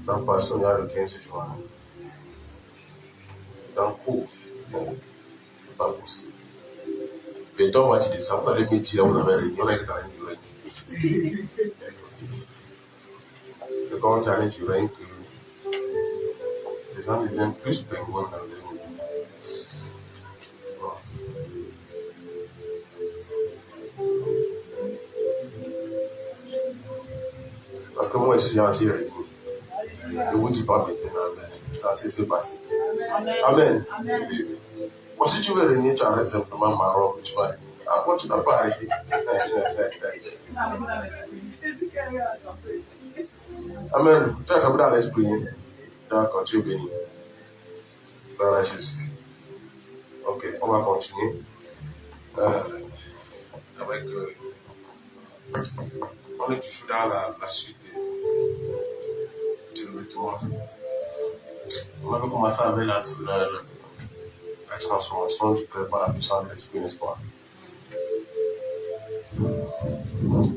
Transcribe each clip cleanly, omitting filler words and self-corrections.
Dans le passé, on a le 15 juin. Dans le cours, non, pas possible. Bientôt, on va dire décembre, dans les métiers, là, on avait réunion avec les années du règne. C'est quand on dit années du règne que les gens deviennent plus pingouins dans le monde. Parce que moi, je suis gentil avec vous. Je ne vous dis pas maintenant, mais ça va se passer. Amen. Amen. Moi, si tu veux régner, tu arrêtes simplement marron, tu vas régner. Ah, moi, tu n'as pas arrêté. Amen. Tu as accepté dans l'esprit. D'accord, tu es béni. Dans Jésus. Ok, on va continuer. Avec. On est toujours dans la suite du revêtement. On avait commencé avec la transformation du cœur par la puissance de l'esprit, n'est-ce pas?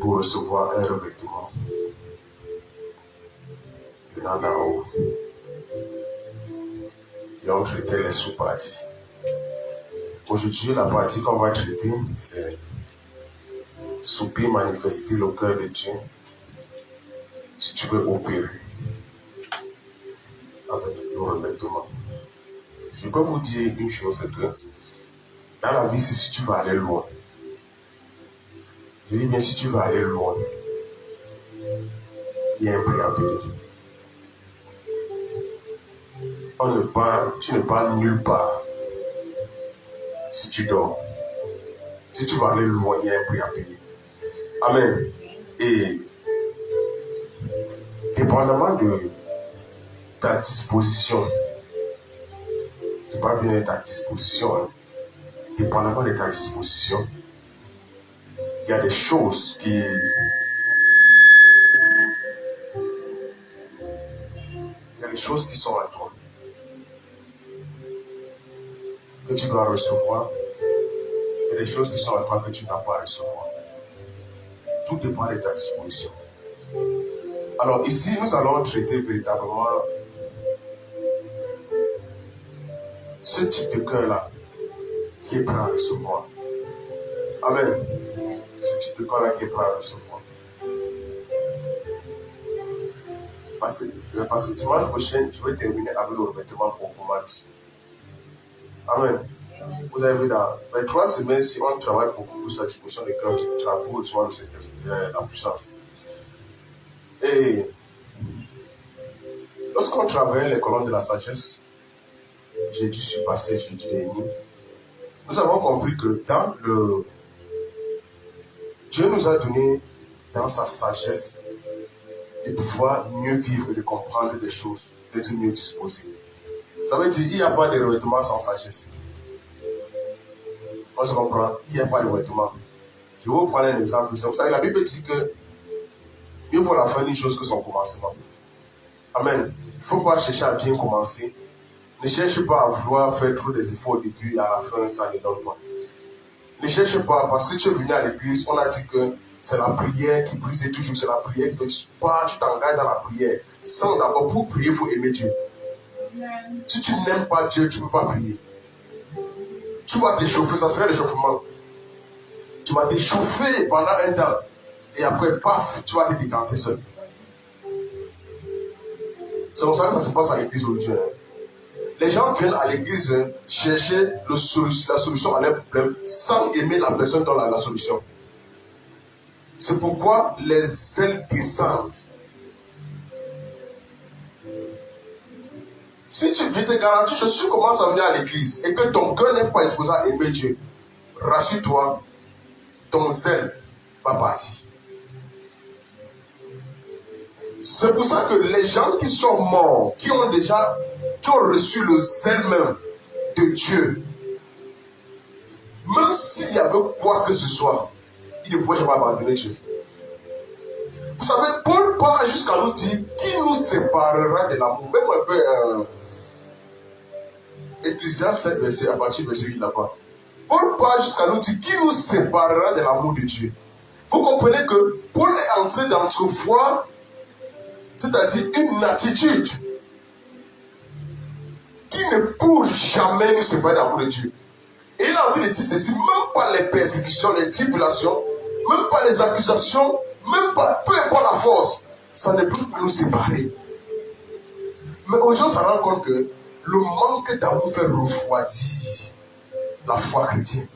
Pour recevoir un revêtement venant d'en haut. Et on traitait les sous-parties. Aujourd'hui, la partie qu'on va traiter, c'est soupir, manifester le cœur de Dieu. Si tu veux opérer avec le revêtement. Je peux vous dire une chose, c'est que dans la vie, si tu vas aller loin, je dis bien si tu vas aller loin, il y a un prix à payer. Tu ne pars nulle part si tu dors. Si tu vas aller loin, il y a un prix à payer. Amen. Et dépendamment de ta disposition, c'est pas bien ta disposition, hein. Dépendamment de ta disposition, il y a des choses qui... Il y a des choses qui sont à toi, que tu dois recevoir. Il y a des choses qui sont à toi que tu n'as pas à recevoir. Tout dépend de ta disposition. Alors ici, nous allons traiter véritablement ce type de cœur-là qui est prêt à recevoir. Amen. Ce type de cœur-là qui est prêt à recevoir. Parce que dimanche prochain, je vais terminer avec le revêtement pour commencer. Amen. Vous avez vu dans les 3 semaines, si on travaille beaucoup sur la disposition de cœur, tu vas beaucoup recevoir la puissance. Et lorsqu'on travaillait les colonnes de la sagesse, j'ai dû surpasser, j'ai dû dernier. Nous avons compris que Dieu nous a donné dans sa sagesse de pouvoir mieux vivre et de comprendre des choses, d'être mieux disposé. Ça veut dire qu'il n'y a pas de revêtement sans sagesse. On se comprend, il n'y a pas de revêtement. Je vais vous prendre un exemple. Vous savez, la Bible dit que mieux vaut la fin d'une chose que son commencement. Amen. Il ne faut pas chercher à bien commencer. Ne cherche pas à vouloir faire trop des efforts au début et à la fin, ça ne donne pas. Ne cherche pas, parce que tu es venu à l'église, on a dit que c'est la prière qui brise, c'est toujours c'est la prière que tu t'engages dans la prière. Sans d'abord, pour prier, il faut aimer Dieu. Si tu n'aimes pas Dieu, tu ne peux pas prier. Tu vas t'échauffer, ça serait l'échauffement. Tu vas t'échauffer pendant un temps. Et après, paf, tu vas te décanter seul. C'est comme ça que ça se passe à l'église aujourd'hui. Les gens viennent à l'église chercher la solution à leurs problèmes sans aimer la personne dans la solution. C'est pourquoi les ailes descendent. Si je te garantis, si tu commences à venir à l'église et que ton cœur n'est pas exposé à aimer Dieu, rassure-toi, ton zèle va partir. C'est pour ça que les gens qui sont morts, qui ont reçu le zèle même de Dieu, même s'il y avait quoi que ce soit, ils ne pouvaient jamais abandonner Dieu. Vous savez, Paul part jusqu'à nous dire qui nous séparera de l'amour. Même un peu Ecclésiaste 7, verset, à partir du verset 8 là-bas. Paul part jusqu'à nous dire qui nous séparera de l'amour de Dieu. Vous comprenez que Paul est en train d'entrevoir C'est-à-dire une attitude qui ne peut jamais nous séparer de l'amour de Dieu. Et il a envie de dire ceci, même pas les persécutions, les tribulations, même pas les accusations, même pas, peu importe la force, ça ne peut pas nous séparer. Mais aujourd'hui, on se rend compte que le manque d'amour fait refroidir la foi chrétienne.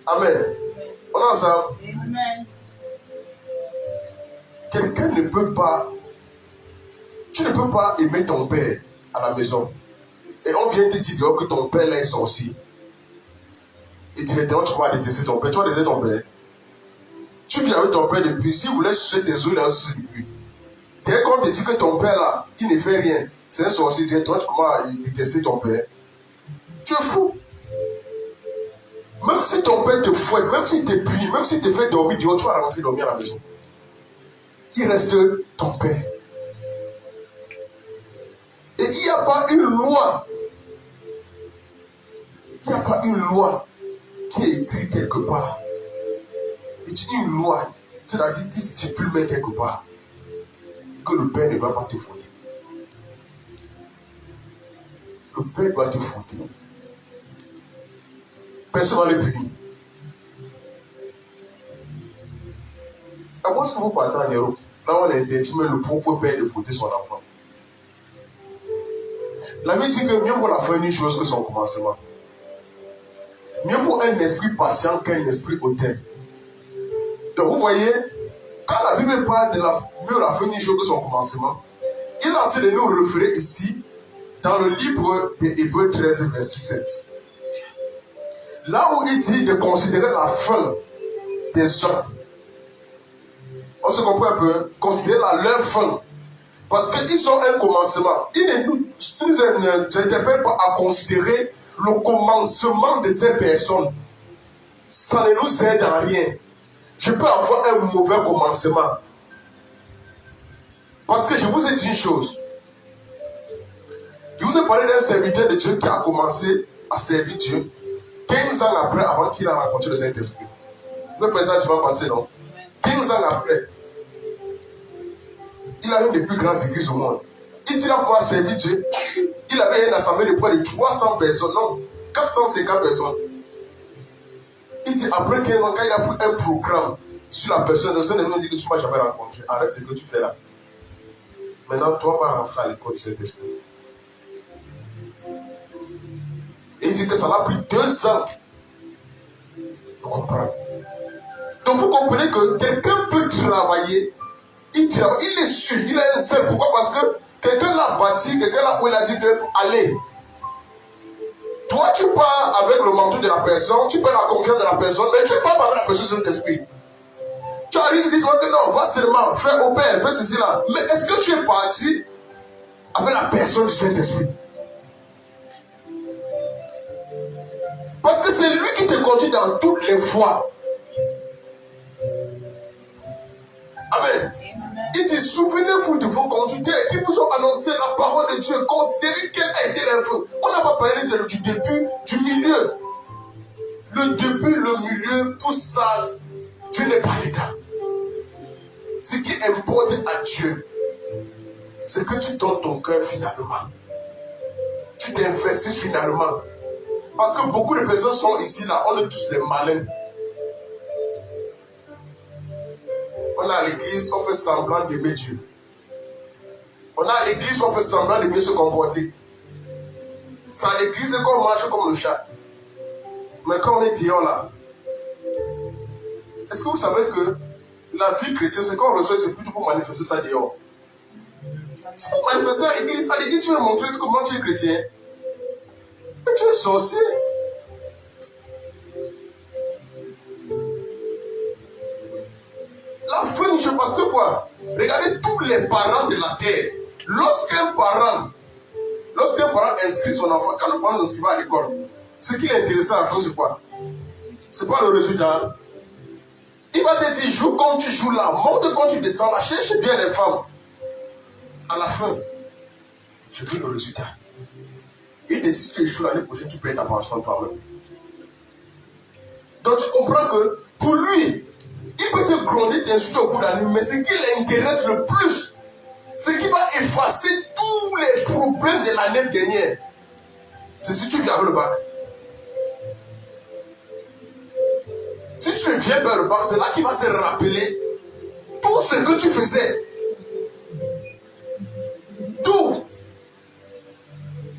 Amen. On est ensemble. Amen. Quelqu'un ne peut pas, tu ne peux pas aimer ton père à la maison. Et on vient te dire que ton père là est sorcier. Et directement tu vas détester ton père. Tu vas détester ton père. Tu vis avec ton père depuis. Si vous voulez chercher tes œufs là aussi depuis. Dès qu'on te dit que ton père là, il ne fait rien, c'est un sorcier, directement tu commences à détester ton père. Tu es fou. Même si ton père te fouette, même s'il te punit, même s'il te fait dormir dehors, tu vas rentrer dormir à la maison. Il reste ton père. Et il n'y a pas une loi. Il n'y a pas une loi qui est écrite quelque part. Et tu dis une loi, c'est-à-dire qui stipule mais quelque part que le père ne va pas te fouetter. Le père doit te fouetter. Personne ne va le punir. À moins que vous partez en Europe, là on est intime le propre père de fouetter son enfant. La Bible dit que mieux vaut la fin d'une chose que son commencement. Mieux vaut un esprit patient qu'un esprit hautain. Donc vous voyez, quand la Bible parle de mieux la fin d'une chose que son commencement, il est en train de nous référer ici dans le livre d'Hébreux 13, verset 7. Là où il dit de considérer la fin des hommes. On se comprend un peu, considérer leur fin. Parce qu'ils ont un commencement. Ils ne nous interpellent pas à considérer le commencement de ces personnes. Ça ne nous aide en rien. Je peux avoir un mauvais commencement. Parce que je vous ai dit une chose. Je vous ai parlé d'un serviteur de Dieu qui a commencé à servir Dieu 15 ans après, avant qu'il a rencontré le Saint-Esprit. Le présent, tu vas passer, non? 15 ans après. Il a l'une des plus grandes églises au monde. Il dit là pour servir Dieu. Il avait une assemblée de près de 300 personnes, non, 450 personnes. Il dit après 15 ans, quand il a pris un programme sur la personne, le Seigneur nous dit que tu ne m'as jamais rencontré. Arrête ce que tu fais là. Maintenant, toi, vas rentrer à l'école du Saint-Esprit. Et il dit que ça l'a pris 2 ans pour comprendre. Donc vous comprenez que quelqu'un peut travailler. Il est sûr, il est un seul. Pourquoi? Parce que quelqu'un l'a bâti, quelqu'un là où il a dit que allez. Toi, tu pars avec le manteau de la personne, tu perds la confiance de la personne, mais tu ne pars pas avec la personne de Saint-Esprit. Tu arrives et dis que non, va seulement, fais au Père, fais ceci là. Mais est-ce que tu es parti avec la personne du Saint-Esprit? Parce que c'est lui qui te conduit dans toutes les voies. Amen. Il dit, souvenez-vous de vos conducteurs qui vous ont annoncé la parole de Dieu. Considérez quelle a été l'info. On n'a pas parlé du début, du milieu. Le début, le milieu, tout ça, Dieu n'est pas dedans. Ce qui importe à Dieu, c'est que tu donnes ton cœur finalement. Tu t'investis finalement. Parce que beaucoup de personnes sont ici, là, on est tous des malins. On est à l'église, on fait semblant d'aimer Dieu. On est à l'église, on fait semblant de mieux se comporter. C'est à l'église qu'on marche comme le chat. Mais quand on est dehors là, est-ce que vous savez que la vie chrétienne, c'est qu'on reçoit, c'est plutôt pour manifester ça dehors. C'est pour manifester à l'église. À l'église, tu veux montrer comment tu es chrétien. Mais tu es sorcier. La fin, je pense que quoi? Regardez tous les parents de la terre. Lorsqu'un parent inscrit son enfant, quand le parent s'inscrit à l'école, ce qui est intéressant à la fin, c'est quoi? C'est pas le résultat. Il va te dire, joue comme tu joues là, monte comme tu descends là, cherche bien les femmes. À la fin, je veux le résultat. Il te dit, si tu échoues l'année prochaine, tu payes ta pension toi-même. Donc tu comprends que pour lui, il peut te gronder, t'insulter au bout d'année, mais ce qui l'intéresse le plus, ce qui va effacer tous les problèmes de l'année dernière, c'est si tu viens avec le bac. Si tu viens vers le bac, c'est là qu'il va se rappeler tout ce que tu faisais. Tout.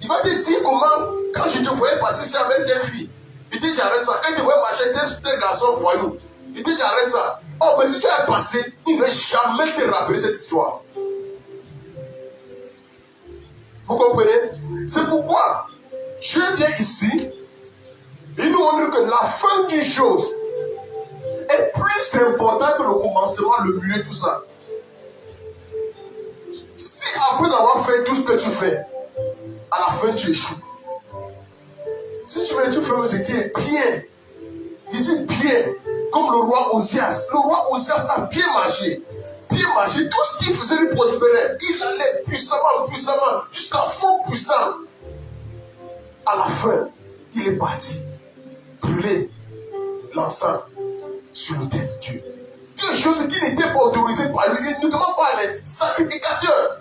Il va te dire comment, quand je te voyais passer ça avec tes filles, il te dit arrête ça. Quand tu te voyais marcher tes garçons voyous, il te dit arrête ça. Oh, mais si tu as passé, il ne va jamais te rappeler cette histoire. Vous comprenez? C'est pourquoi Dieu vient ici, il nous montre que la fin d'une chose est plus importante que le commencement, le milieu, tout ça. Si après avoir fait tout ce que tu fais, à la fin tu échoues. Si tu veux, tu fais ce qui est bien, il dit bien, comme le roi Osias. Le roi Osias a bien marché. Bien marché, tout ce qu'il faisait lui prospérait. Il allait puissamment, puissamment, jusqu'à fort puissant. À la fin, il est parti brûler l'encens sur l'autel de Dieu. Quelque chose qui n'était pas autorisé par lui, il ne demande pas les sacrificateurs.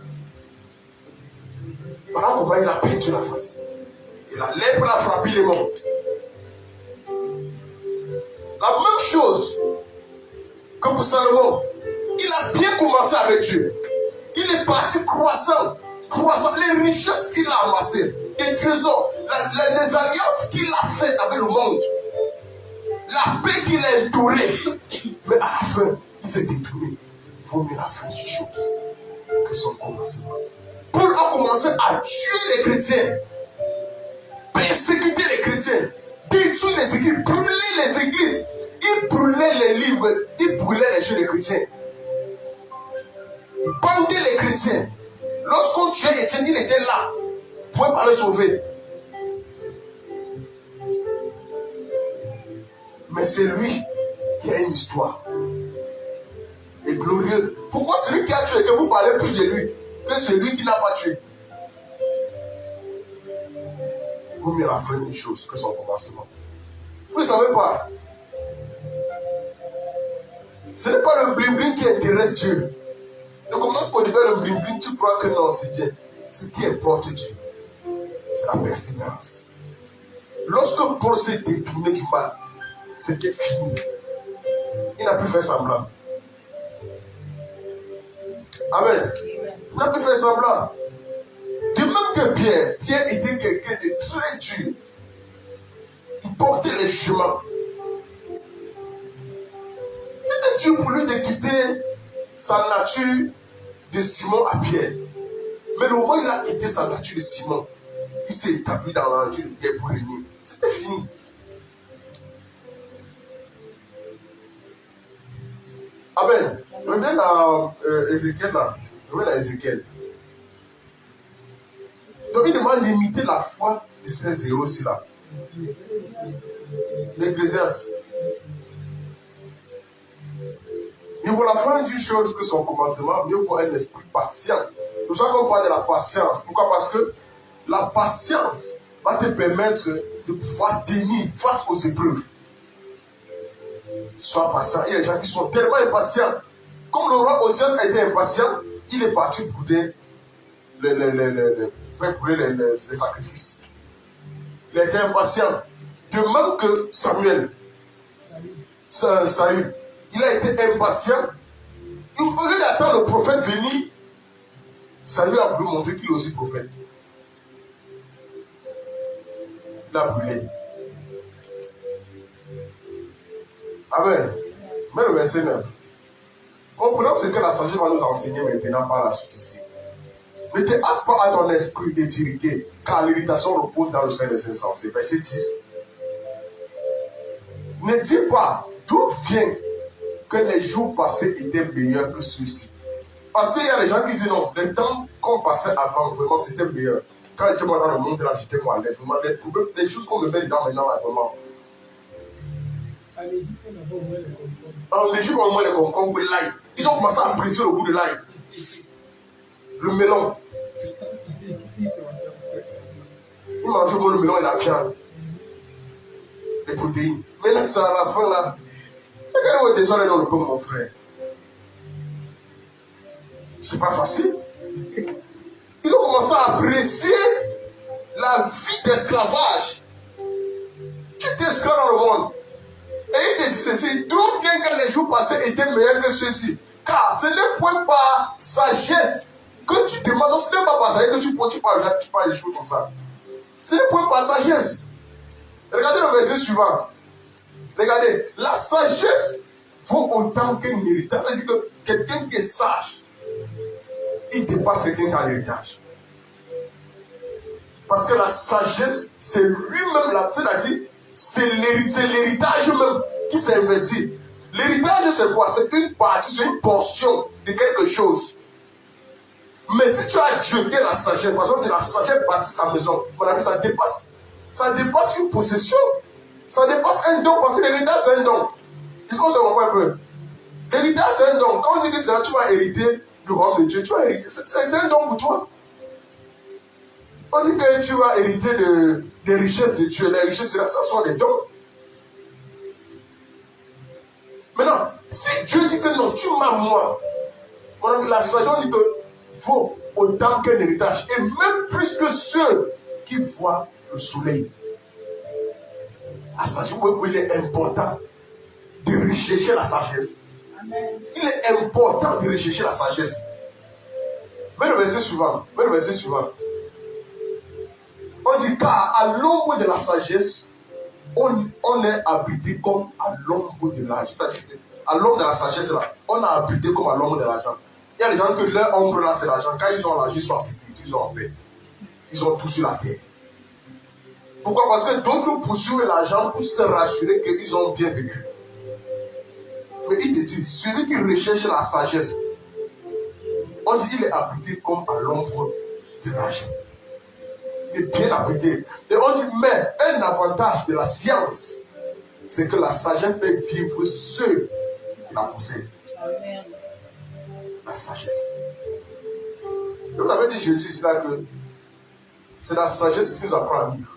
Voilà comment il a peint sur la face. Et la lèpre l'a frappé les morts. La même chose que pour Salomon. Il a bien commencé avec Dieu. Il est parti croissant. Les richesses qu'il a amassées, les trésors, les alliances qu'il a faites avec le monde, la paix qu'il a instaurée. Mais à la fin, il s'est détourné. Il faut mieux la fin d'une chose que son commencement. Paul a commencé à tuer les chrétiens, persécuter les chrétiens, détruire les églises, brûler les églises. Il brûlait les livres, il brûlait les jeux des chrétiens. Il bandait les chrétiens. Lorsqu'on tuait Étienne, il était là. Il ne pouvait pas le sauver. Mais c'est lui qui a une histoire. Et glorieux. Pourquoi celui qui a tué, que vous parlez plus de lui que celui qui n'a pas tué? Vous mieux la fin d'une chose que son commencement. Vous ne savez pas. Ce n'est pas le bling-bling qui intéresse Dieu. Ne commence pas de faire le bling-bling, tu crois que non, c'est bien. Ce qui importe Dieu, c'est la persévérance. Lorsque Paul s'est détourné du mal, c'était fini. Il n'a plus fait semblant. Amen. Il n'a plus fait semblant. De même que Pierre était quelqu'un de très dur. Il portait les chemins. C'était dur pour lui de quitter sa nature de Simon à Pierre. Mais le moment où il a quitté sa nature de Simon, il s'est établi dans la nature de Pierre pour régner. C'était fini. Amen. Reviens à Ézéchiel là. Reviens à Ézéchiel. Donc il demande d'imiter la foi de ces héros-ci là. L'Ecclésiaste. Il faut la fin d'une chose que son commencement, mieux vaut un esprit patient. C'est pour ça qu'on parle de la patience. Pourquoi? Parce que la patience va te permettre de pouvoir tenir face aux épreuves. Sois patient. Il y a des gens qui sont tellement impatients. Comme le roi Osias a été impatient, il est parti brûler les sacrifices. Il était impatient. De même que Saül. Il a été impatient. Au lieu d'attendre le prophète venir, Saül a voulu montrer qu'il est aussi prophète. Il a brûlé. Amen. Mais le verset 9. Comprenons ce que la sagesse va nous enseigner maintenant par la suite ici. Ne te hâte pas à ton esprit de t'irriter, car l'irritation repose dans le sein des insensés. Verset 10. Ne dis pas d'où vient que les jours passés étaient meilleurs que ceux-ci. Parce qu'il y a des gens qui disent non, les temps qu'on passait avant, vraiment, c'était meilleur. Quand j'étais moi dans le monde, là, j'étais moi à l'aise. Vraiment, les problèmes, les choses qu'on me met dedans maintenant, là, vraiment. En Égypte, on a au moins les concombres, l'ail. Ils ont commencé à briser le bout de l'ail. Le melon. Ils mangeaient le melon et la viande. Les protéines. Mais là, c'est à la fin, là. Quel est le désordre dans le peuple, mon frère? C'est pas facile. Ils ont commencé à apprécier la vie d'esclavage. Tu es esclave dans le monde. Et il te dit ceci, trouve bien que les jours passés étaient meilleurs que ceux-ci. Car ce n'est point par sagesse que tu demandes, non, ce n'est pas par sagesse que tu parles des choses comme ça. Ce n'est point par sagesse. Regardez le verset suivant. Regardez, la sagesse vaut autant qu'un héritage. C'est-à-dire que quelqu'un qui est sage, il dépasse quelqu'un qui a l'héritage. Parce que la sagesse, c'est lui-même, c'est-à-dire, c'est l'héritage même qui s'est investi. L'héritage, c'est quoi? C'est une partie, c'est une portion de quelque chose. Mais si tu as Dieu qui est la sagesse, par exemple, la sagesse bâtit sa maison, mon ami, ça dépasse. Ça dépasse une possession. Ça dépasse un don, parce que l'héritage, c'est un don. Est-ce qu'on se comprend un peu? L'héritage, c'est un don. Quand on dit que ça, tu vas hériter du royaume de Dieu, tu vas hériter. C'est un don pour toi. On dit que tu vas hériter des richesses de Dieu. Les richesses, ça sont des dons. Maintenant, si Dieu dit que non, tu m'as moi, mon ami, la sagesse, on dit que vaut autant qu'un héritage. Et même plus que ceux qui voient le soleil. La sagesse, vous voyez, il est important de rechercher la sagesse. Amen. Il est important de rechercher la sagesse. Mais le verset suivant. On dit car à l'ombre de la sagesse, on est abrité comme à l'ombre de l'argent. C'est-à-dire qu'à l'ombre de la sagesse, là, on a abrité comme à l'ombre de l'argent. Il y a des gens que leur ombre là, c'est l'argent. Quand ils ont l'argent, ils sont en sécurité, ils sont en paix. Ils ont tout sur la terre. Pourquoi? Parce que d'autres poursuivent l'argent pour se rassurer qu'ils ont bien vécu. Mais il te dit, celui qui recherche la sagesse, on dit qu'il est abrité comme à l'ombre de l'argent. Il est bien abrité. Et on dit, mais un avantage de la science, c'est que la sagesse fait vivre ceux qui la possèdent. Amen. La sagesse. Je vous avais dit jeudi ici là que c'est la sagesse qui nous apprend à vivre.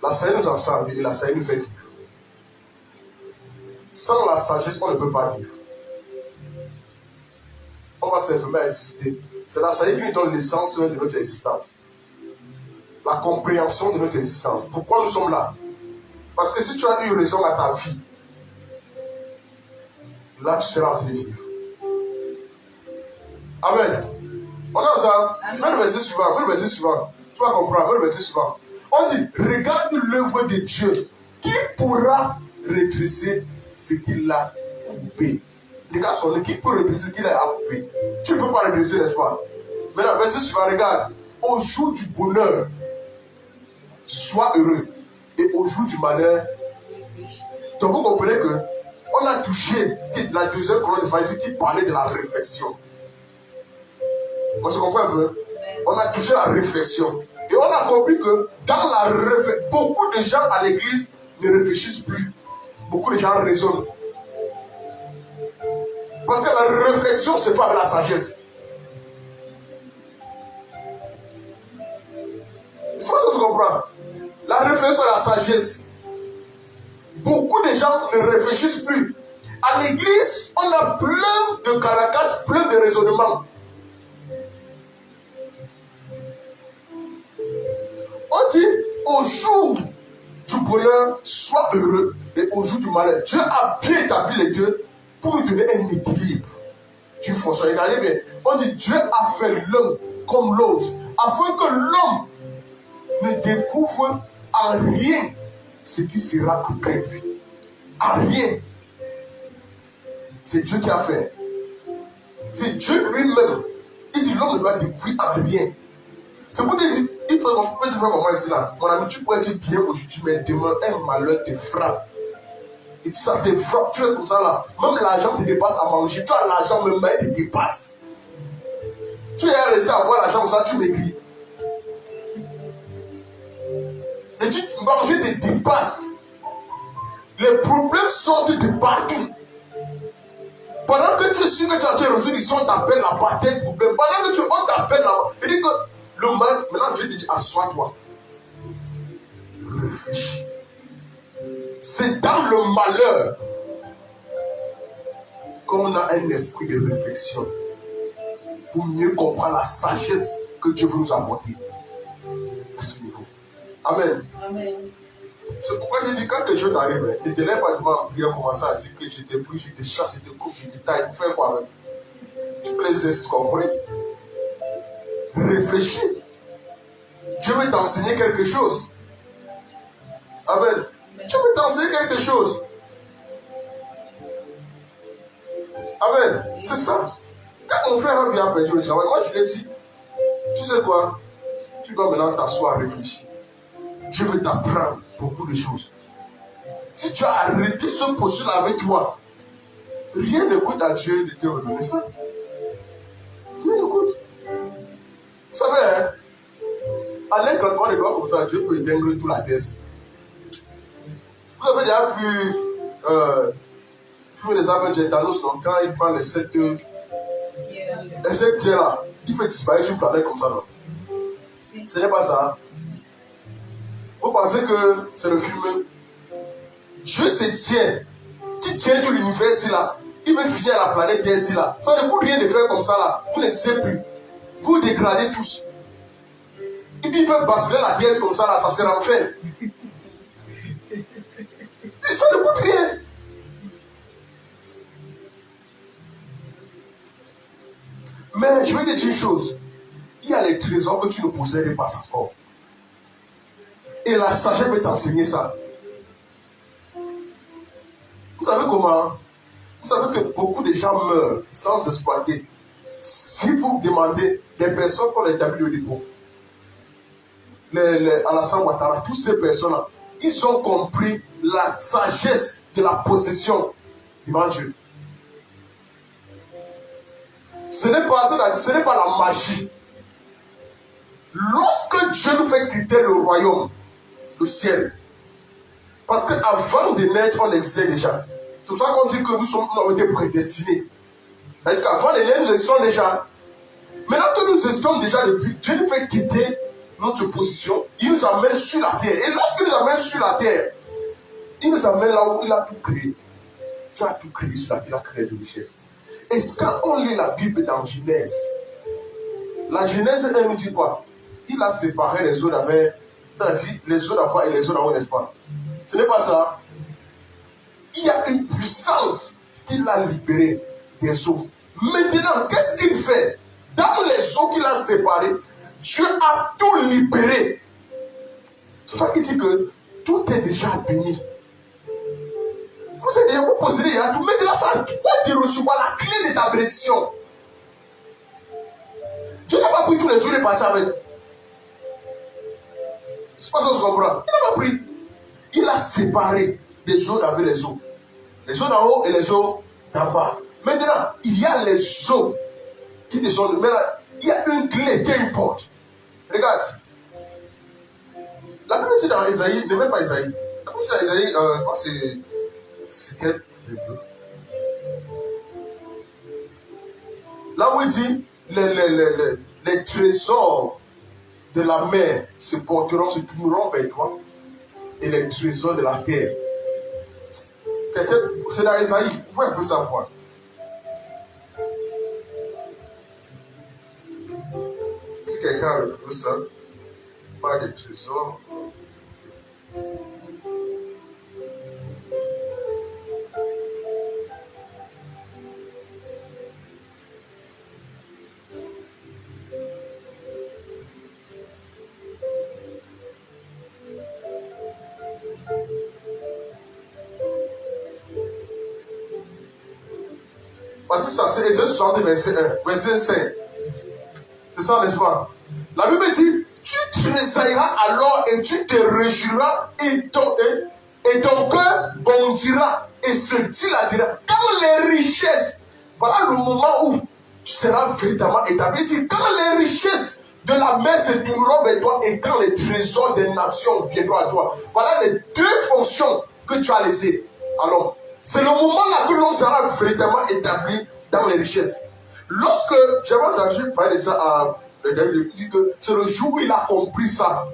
La sagesse nous enseigne à vivre et la sagesse nous fait vivre. Sans la sagesse, on ne peut pas vivre. On va simplement exister. C'est la sagesse qui nous donne l'essence de notre existence. La compréhension de notre existence. Pourquoi nous sommes là? Parce que si tu as eu raison à ta vie, là tu seras en train de vivre. Amen. On a ça. Mets le verset suivant. Tu vas comprendre. Mets le verset suivant. On dit, regarde l'œuvre de Dieu. Qui pourra redresser ce qu'il a coupé? Regarde son œuvre. Qui peut redresser ce qu'il a coupé? Tu ne peux pas redresser, n'est-ce pas? Maintenant, verset suivant, regarde. Au jour du bonheur, sois heureux. Et au jour du malheur, donc vous comprenez que on a touché la deuxième colonne de Pharisée qui parlait de la réflexion. On se comprend un peu? On a touché la réflexion. Et on a compris que dans la réflexion, beaucoup de gens à l'église ne réfléchissent plus. Beaucoup de gens raisonnent. Parce que la réflexion se fait avec la sagesse. C'est pas ça que tu comprends. La réflexion et la sagesse. Beaucoup de gens ne réfléchissent plus. À l'église, on a plein de caracas, plein de raisonnements. On dit, au jour du bonheur, sois heureux, et au jour du malheur. Dieu a bien établi les deux pour nous donner un équilibre. Tu François, regardez bien. On dit, Dieu a fait l'homme comme l'autre, afin que l'homme ne découvre en rien ce qui sera après lui. En rien. C'est Dieu qui a fait. C'est Dieu lui-même. Il dit, l'homme ne doit découvrir en rien. C'est pour dire, il faut te faire comment ici là. Mon ami, tu peux être bien aujourd'hui, mais demain, un malheur te frappe. Et ça te frappe, tu es comme ça là. Même l'argent te dépasse à manger. Tu as l'argent, même il te dépasse. Tu es resté à voir l'argent comme ça, tu maigris. Et tu manger te dépasse. Les problèmes sortent de partout. Pendant que tu es sûr que tu as résolu, on t'appelle la bataille problème. Pendant que on t'appelle là, il dit que le mal, maintenant Dieu te dit, assois-toi. Réfléchis. C'est dans le malheur quand on a un esprit de réflexion, pour mieux comprendre la sagesse que Dieu veut nous apporter à ce niveau. Amen. Amen. C'est pourquoi j'ai dit, quand que Dieu t'arrive, ne te lève pas devant la prière, commencer à dire que je te prie, je te chasse, je te coupe, je te taille, pour faire quoi même? Tu peux les exercices compris? Réfléchis. Dieu veut t'enseigner quelque chose. Amen. Dieu veut t'enseigner quelque chose. Amen. C'est ça. Quand mon frère vient perdu le travail, moi je lui ai dit, tu sais quoi? Tu dois maintenant t'asseoir, réfléchir. Dieu veut t'apprendre beaucoup de choses. Si tu as arrêté ce posture avec toi, rien ne coûte à Dieu de te redonner ça. Rien ne coûte. Vous savez, hein, en éclatant les doigts comme ça, Dieu peut éteindre toute la terre. Vous avez déjà vu les Avengers Thanos, donc quand il prend les 7 pierres-là, il fait disparaître une planète comme ça, non? Ce n'est pas ça. Vous pensez que c'est le film? Dieu se tient, qui tient tout l'univers ici là. Il veut finir la planète Terre ici là. Ça ne coûte rien de faire comme ça là. Vous n'hésitez plus. Vous dégradez tous. Et puis il veut basculer la Terre comme ça là, ça sert à faire. Et ça ne coûte rien. Mais je vais te dire une chose. Il y a les trésors que tu ne possèdes pas encore. Et la sagesse peut t'enseigner ça. Vous savez comment? Vous savez que beaucoup de gens meurent sans exploiter. Si vous demandez des personnes qu'on a établi au dépôt, Alassane Ouattara, toutes ces personnes-là, ils ont compris la sagesse de la possession devant Dieu. Ce n'est pas la magie. Lorsque Dieu nous fait quitter le royaume, le ciel, parce qu'avant de naître, on existait déjà. C'est pour ça qu'on dit que nous avons été prédestinés. C'est-à-dire qu'avant de naître, nous existons déjà. Maintenant que nous existons déjà depuis, Dieu nous fait quitter notre position. Il nous amène sur la terre. Et lorsqu'il nous amène sur la terre, il nous amène là où il a tout créé. Dieu a tout créé sur la terre, il a créé les richesses. Et quand on lit la Bible dans Genèse, la Genèse, elle nous dit quoi? Il a séparé les eaux d'avant, c'est-à-dire les eaux d'avant et les eaux d'avant, n'est-ce pas? Ce n'est pas ça. Il y a une puissance qu'il a libérée des eaux. Maintenant, qu'est-ce qu'il fait? Dans les eaux qu'il a séparées, Dieu a tout libéré. C'est ça qui dit que tout est déjà béni. Vous êtes déjà, vous possédez déjà tout. Maintenant, ça doit recevoir la clé de ta bénédiction. Dieu n'a pas pris tous les eaux et parti avec. C'est pas ça que je comprends. Il n'a pas pris. Il a séparé les eaux d'avant les eaux. Les eaux d'en haut et les eaux d'en bas. Maintenant, il y a les eaux qui te sont. Maintenant, il y a une clé qui est une porte. Regarde. La Bible dit dans Isaïe, ne mets pas Isaïe. La Bible dit dans Isaïe, c'est quel Hébreu? Là où il dit, les trésors de la mer se porteront, se tourneront vers toi, et les trésors de la terre. C'est dans Isaïe, vous pouvez un peu savoir. Si quelqu'un a retrouvé ça, pas de trésors. Parce que ça, c'est Ésaïe 60, verset 1, verset 5. C'est ça, n'est-ce pas? La Bible dit, tu tressailleras alors et tu te réjouiras et ton cœur bondira et se dilatera. Quand les richesses, voilà le moment où tu seras véritablement établi. Il dit, quand les richesses de la mer se tourneront vers toi et quand les trésors des nations viendront à toi. Voilà les deux fonctions que tu as laissées. Alors, c'est le moment là que l'on sera véritablement établi dans les richesses. Lorsque j'avais entendu parler de ça à David, il dit que c'est le jour où il a compris ça,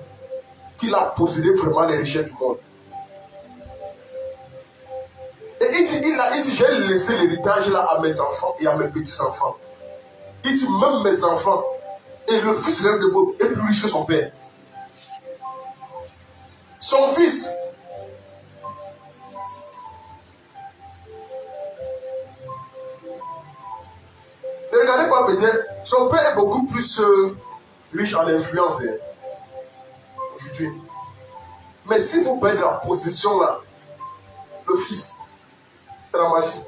qu'il a possédé vraiment les richesses du monde. Et il dit, j'ai laissé l'héritage là à mes enfants et à mes petits-enfants. Il dit, même mes enfants. Et le fils lève debout est plus riche que son père. Son fils. Ne regardez pas peut-être, son père est beaucoup plus riche en influence aujourd'hui. Mais si vous perdez la possession là, le fils, c'est la magie.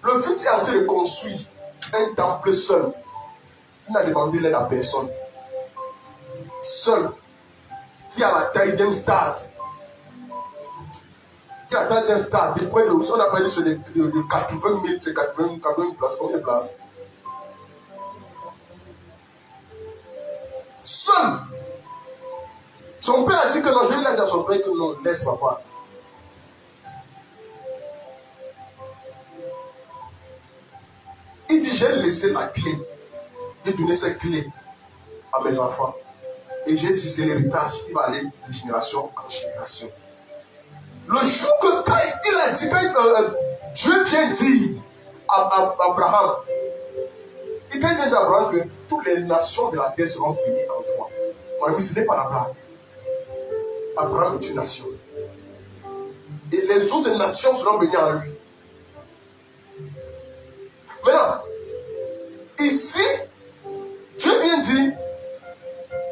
Le fils est en train de construire un temple seul. Il n'a demandé l'aide à personne. Seul. Qui a la taille d'un stade. Qui a la taille d'un stade. De près de, on a parlé de 80 000, c'est 80 places. Combien de places? Seul. Son père a dit que non, je lui ai dit à son père que non, laisse papa. Il dit, j'ai laissé la clé. J'ai donné cette clé à mes enfants. Et j'ai dit, c'est l'héritage qui va aller de génération en génération. Le jour que quand il a dit, quand Dieu vient dire à Abraham, il vient dire à Abraham que toutes les nations de la terre seront bénies en toi. Mon ami, ce n'est pas la blague. Abraham est une nation. Et les autres nations seront bénies en lui. Maintenant, ici, Dieu vient dire,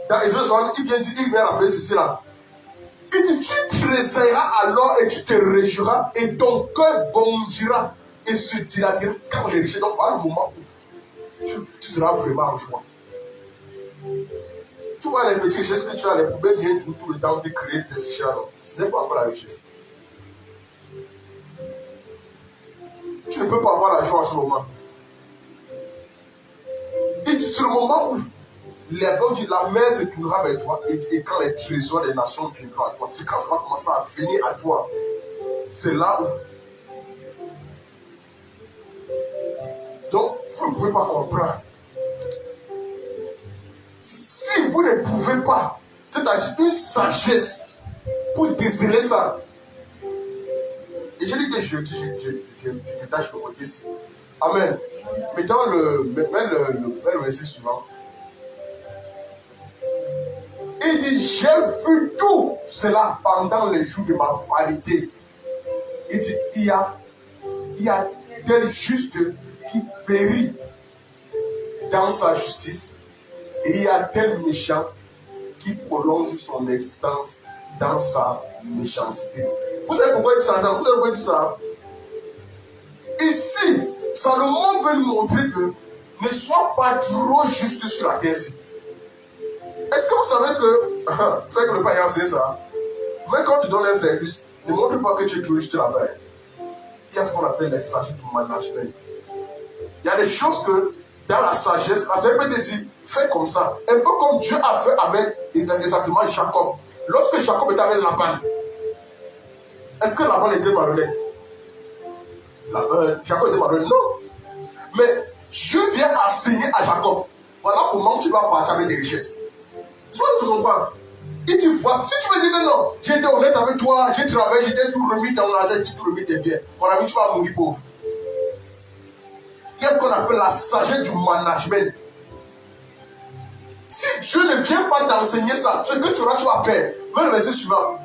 dans Éphèse 1, il vient dire, il vient rappeler ceci là. Il dit, tu te réveilleras alors et tu te réjouiras et ton cœur bondira et se dilatera comme les richesses. Donc, à un moment où tu seras vraiment en joie. Tu vois les petites richesses que tu as, les poubelles viennent tout le temps de créer tes richesses. Ce n'est pas encore la richesse. Tu ne peux pas avoir la joie en ce moment. Et c'est le moment où la mer se tournera vers toi et quand les trésors des nations viendront à toi, c'est quand ça va commencer à venir à toi. C'est là où. Donc, vous ne pouvez pas comprendre. Si vous ne pouvez pas, c'est-à-dire une sagesse pour déceler ça. Et je dis que je tâche de côté ici. Amen. Mettons le verset suivant. Il dit, j'ai vu tout cela pendant les jours de ma vanité. Il dit, il y a tel juste qui périt dans sa justice. Et il y a tel méchant qui prolonge son existence dans sa méchanceté. Vous savez pourquoi il dit ça? Vous savez pourquoi il dit ça? Ici, Salomon veut nous montrer que ne sois pas trop juste sur la terre. Est-ce que vous savez que le père a enseigné ça? Mais quand tu donnes un service, ne montre pas que tu es trop juste là-bas. Il y a ce qu'on appelle les sagesses du management. Il y a des choses que dans la sagesse, la sagesse peut te dire, fais comme ça. Un peu comme Dieu a fait avec exactement Jacob. Lorsque Jacob était avec Laban, est-ce que Laban était malhonnête? Jacob était malhonnête? Non. Mais Dieu vient enseigner à Jacob. Voilà comment tu dois partir avec tes richesses. Tu vois, tu comprends? Il dit, voici, si tu me dis que non, j'ai été honnête avec toi, j'ai travaillé, j'ai tout remis ton argent, j'ai tout remis tes biens. Mon ami, tu vas mourir pauvre. Il y a ce qu'on appelle la sagesse du management. Si Dieu ne vient pas t'enseigner ça, ce que tu auras, tu vas perdre. Mais le verset suivant.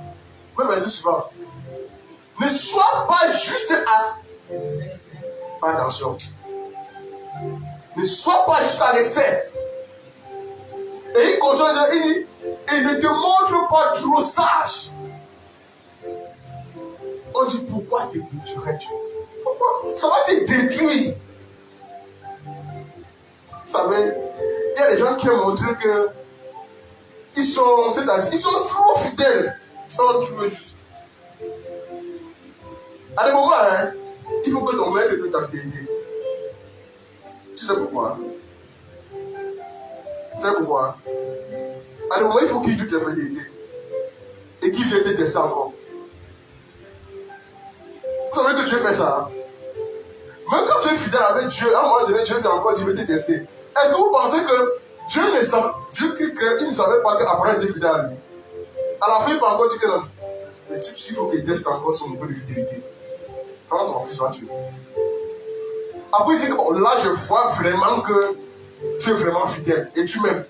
Ne sois pas juste à... Fais attention. Ne sois pas juste à l'excès. Et il continue à dire, et ne te montre pas trop sage. On dit, pourquoi te détruirais-tu? Pourquoi? Ça va te détruire. Vous savez, il y a des gens qui ont montré que ils sont trop fidèles. Ils sont trop justes. À des moments, il faut que ton maître te ta fidélité. Tu sais pourquoi? Tu sais pourquoi? À des moments, il faut qu'il doute ta fidélité. Et qu'il vienne te tester encore. Vous savez que Dieu fait ça? Même quand tu es fidèle avec Dieu, à un moment donné, Dieu t'a encore dit, mais te tester. Est-ce que vous pensez que Dieu qui crée, il ne savait pas qu'Abraham était fidèle à lui? À la fin, il m'a encore dit que non. Le type, s'il faut qu'il teste encore son niveau de fidélité. Comment ton fils va tuer? Après, il dit que bon, là, je vois vraiment que tu es vraiment fidèle et tu m'aimes.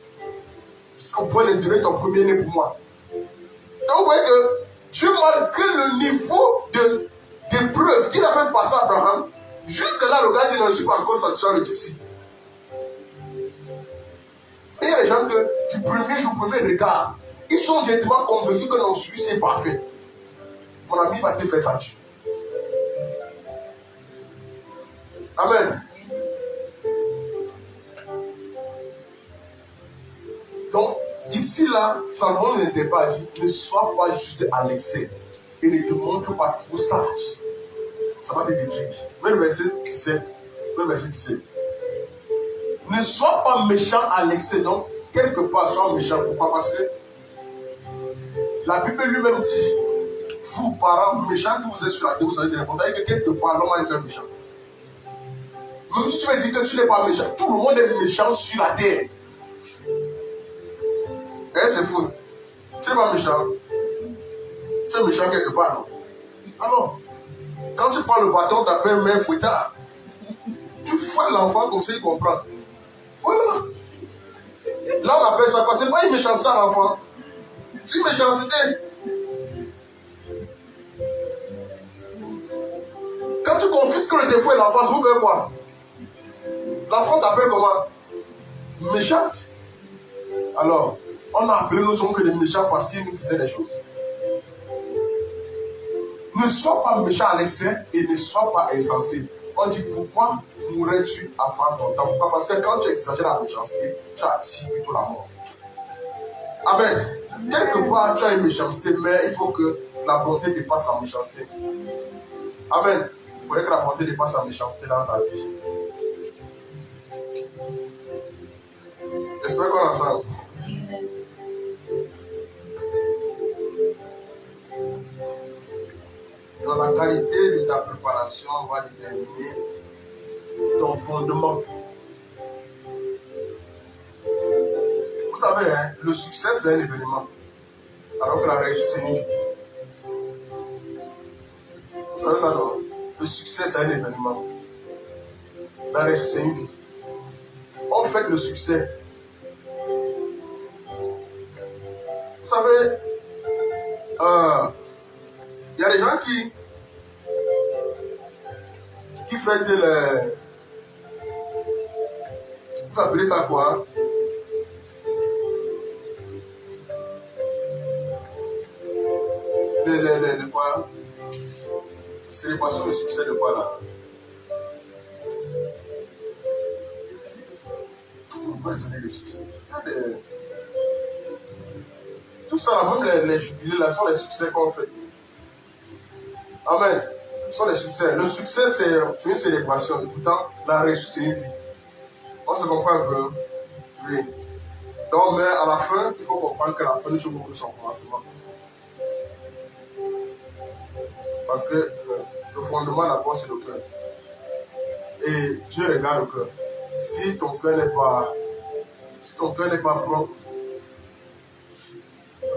Parce qu'on pourrait donner ton premier-né pour moi. Donc, vous voyez que Dieu, malgré le niveau d'épreuve qu'il a fait passer à Abraham, jusque-là, le gars dit non, je ne suis pas encore satisfait le type-ci. Et il y a des gens que du premier jour, premier regard, ils sont directement convaincus que non, celui-ci est parfait. Mon ami va te faire ça. Amen. Donc, ici, là, Salomon n'était pas dit, ne sois pas juste à l'excès et ne te montre pas trop sage. Ça va te détruire. Même verset 17. Même verset 17. Ne sois pas méchant à l'excès, donc, quelque part, sois méchant. Pourquoi? Parce que la Bible lui-même dit, vous, parents méchants que vous êtes sur la terre, vous savez répondre que quelque part, l'homme est un méchant. Même si tu veux dire que tu n'es pas méchant, tout le monde est méchant sur la terre. Eh, c'est fou. Tu n'es pas méchant. Tu es méchant quelque part, non? Alors, quand tu prends le bâton, tu appelles mère fouettard. Tu fouettes l'enfant comme ça, il comprend. Voilà. Là, on appelle ça quoi? C'est pas une méchanceté à l'enfant. C'est une méchanceté. Quand tu confisques le défaut et l'enfance, vous faites quoi? L'enfant t'appelle comment? Méchante. Alors, on a appelé nos hommes que des méchants parce qu'ils nous faisaient des choses. Ne sois pas méchant à l'excès et ne sois pas insensé. On dit pourquoi mourrais-tu avant ton temps? Pourquoi? Parce que quand tu exagères la méchanceté, tu attires plutôt la mort. Amen. Quelque part, tu as une méchanceté, mais il faut que la bonté dépasse la méchanceté. Amen. Il faudrait que la bonté dépasse la méchanceté dans ta vie. J'espère qu'on est ensemble. Dans la qualité de ta préparation, on va déterminer ton fondement. Vous savez, hein, le succès, c'est un événement, alors que la réussite, c'est une vie. Vous savez ça, non? Le succès, c'est un événement. La réussite, c'est une vie. On fait le succès. Vous savez, il y a des gens qui fêtent les... Vous appelez ça quoi? Les quoi? Célébration de succès de quoi là? On va essayer les succès. Tout ça, même les jubilés là, sont les succès qu'on fait. Amen. Ce sont les succès. Le succès, c'est une célébration. Et pourtant, la réussite, c'est une vie. On se comprend un peu. Oui. Donc, mais à la fin, il faut comprendre que la fin du jour est son commencement. Parce que le fondement d'abord, c'est le cœur. Et Dieu regarde le cœur. Si ton cœur n'est pas propre,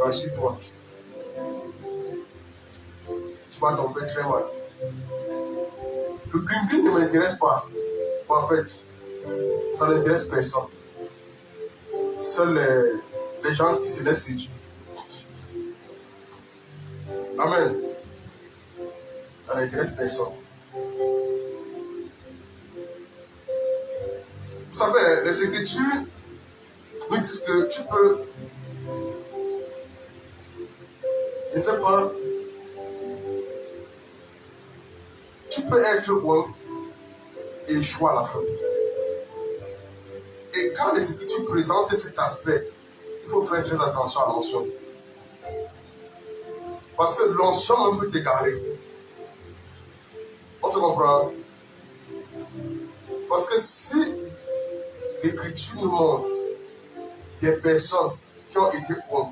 rassure-toi. Tu vas tomber très mal. Le bling-bling ne m'intéresse pas. En fait, ça n'intéresse personne. Seuls les gens qui se laissent séduire. Amen. Ça n'intéresse personne. Vous savez, les Écritures nous disent que tu peux, je ne sais pas, tu peux être bon et échouer à la fin. Et quand les Écritures présentent cet aspect, il faut faire très attention à l'onction. Parce que l'onction même peut t'égarer. On se comprend? Parce que si l'Écriture nous montre des personnes qui ont été bonnes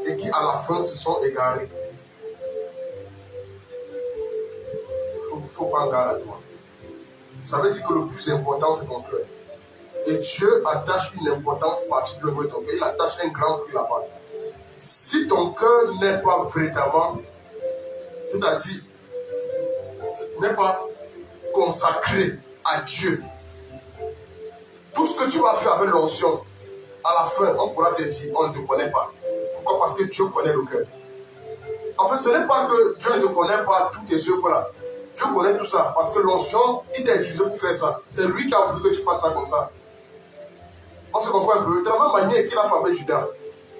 et qui à la fin se sont égarées, il faut prendre garde à toi. Ça veut dire que le plus important, c'est ton cœur. Et Dieu attache une importance particulière à ton cœur. Il attache un grand prix là-bas. Si ton cœur n'est pas véritablement C'est-à-dire, n'est pas consacré à Dieu. Tout ce que tu vas faire avec l'onction, à la fin, on pourra te dire, on ne te connaît pas. Pourquoi? Parce que Dieu connaît le cœur. En fait, ce n'est pas que Dieu ne te connaît pas tous tes œuvres là. Dieu connaît tout ça. Parce que l'onction, il t'a utilisé pour faire ça. C'est lui qui a voulu que tu fasses ça comme ça. On se comprend un peu. De la même manière qu'il a fait avec Judas.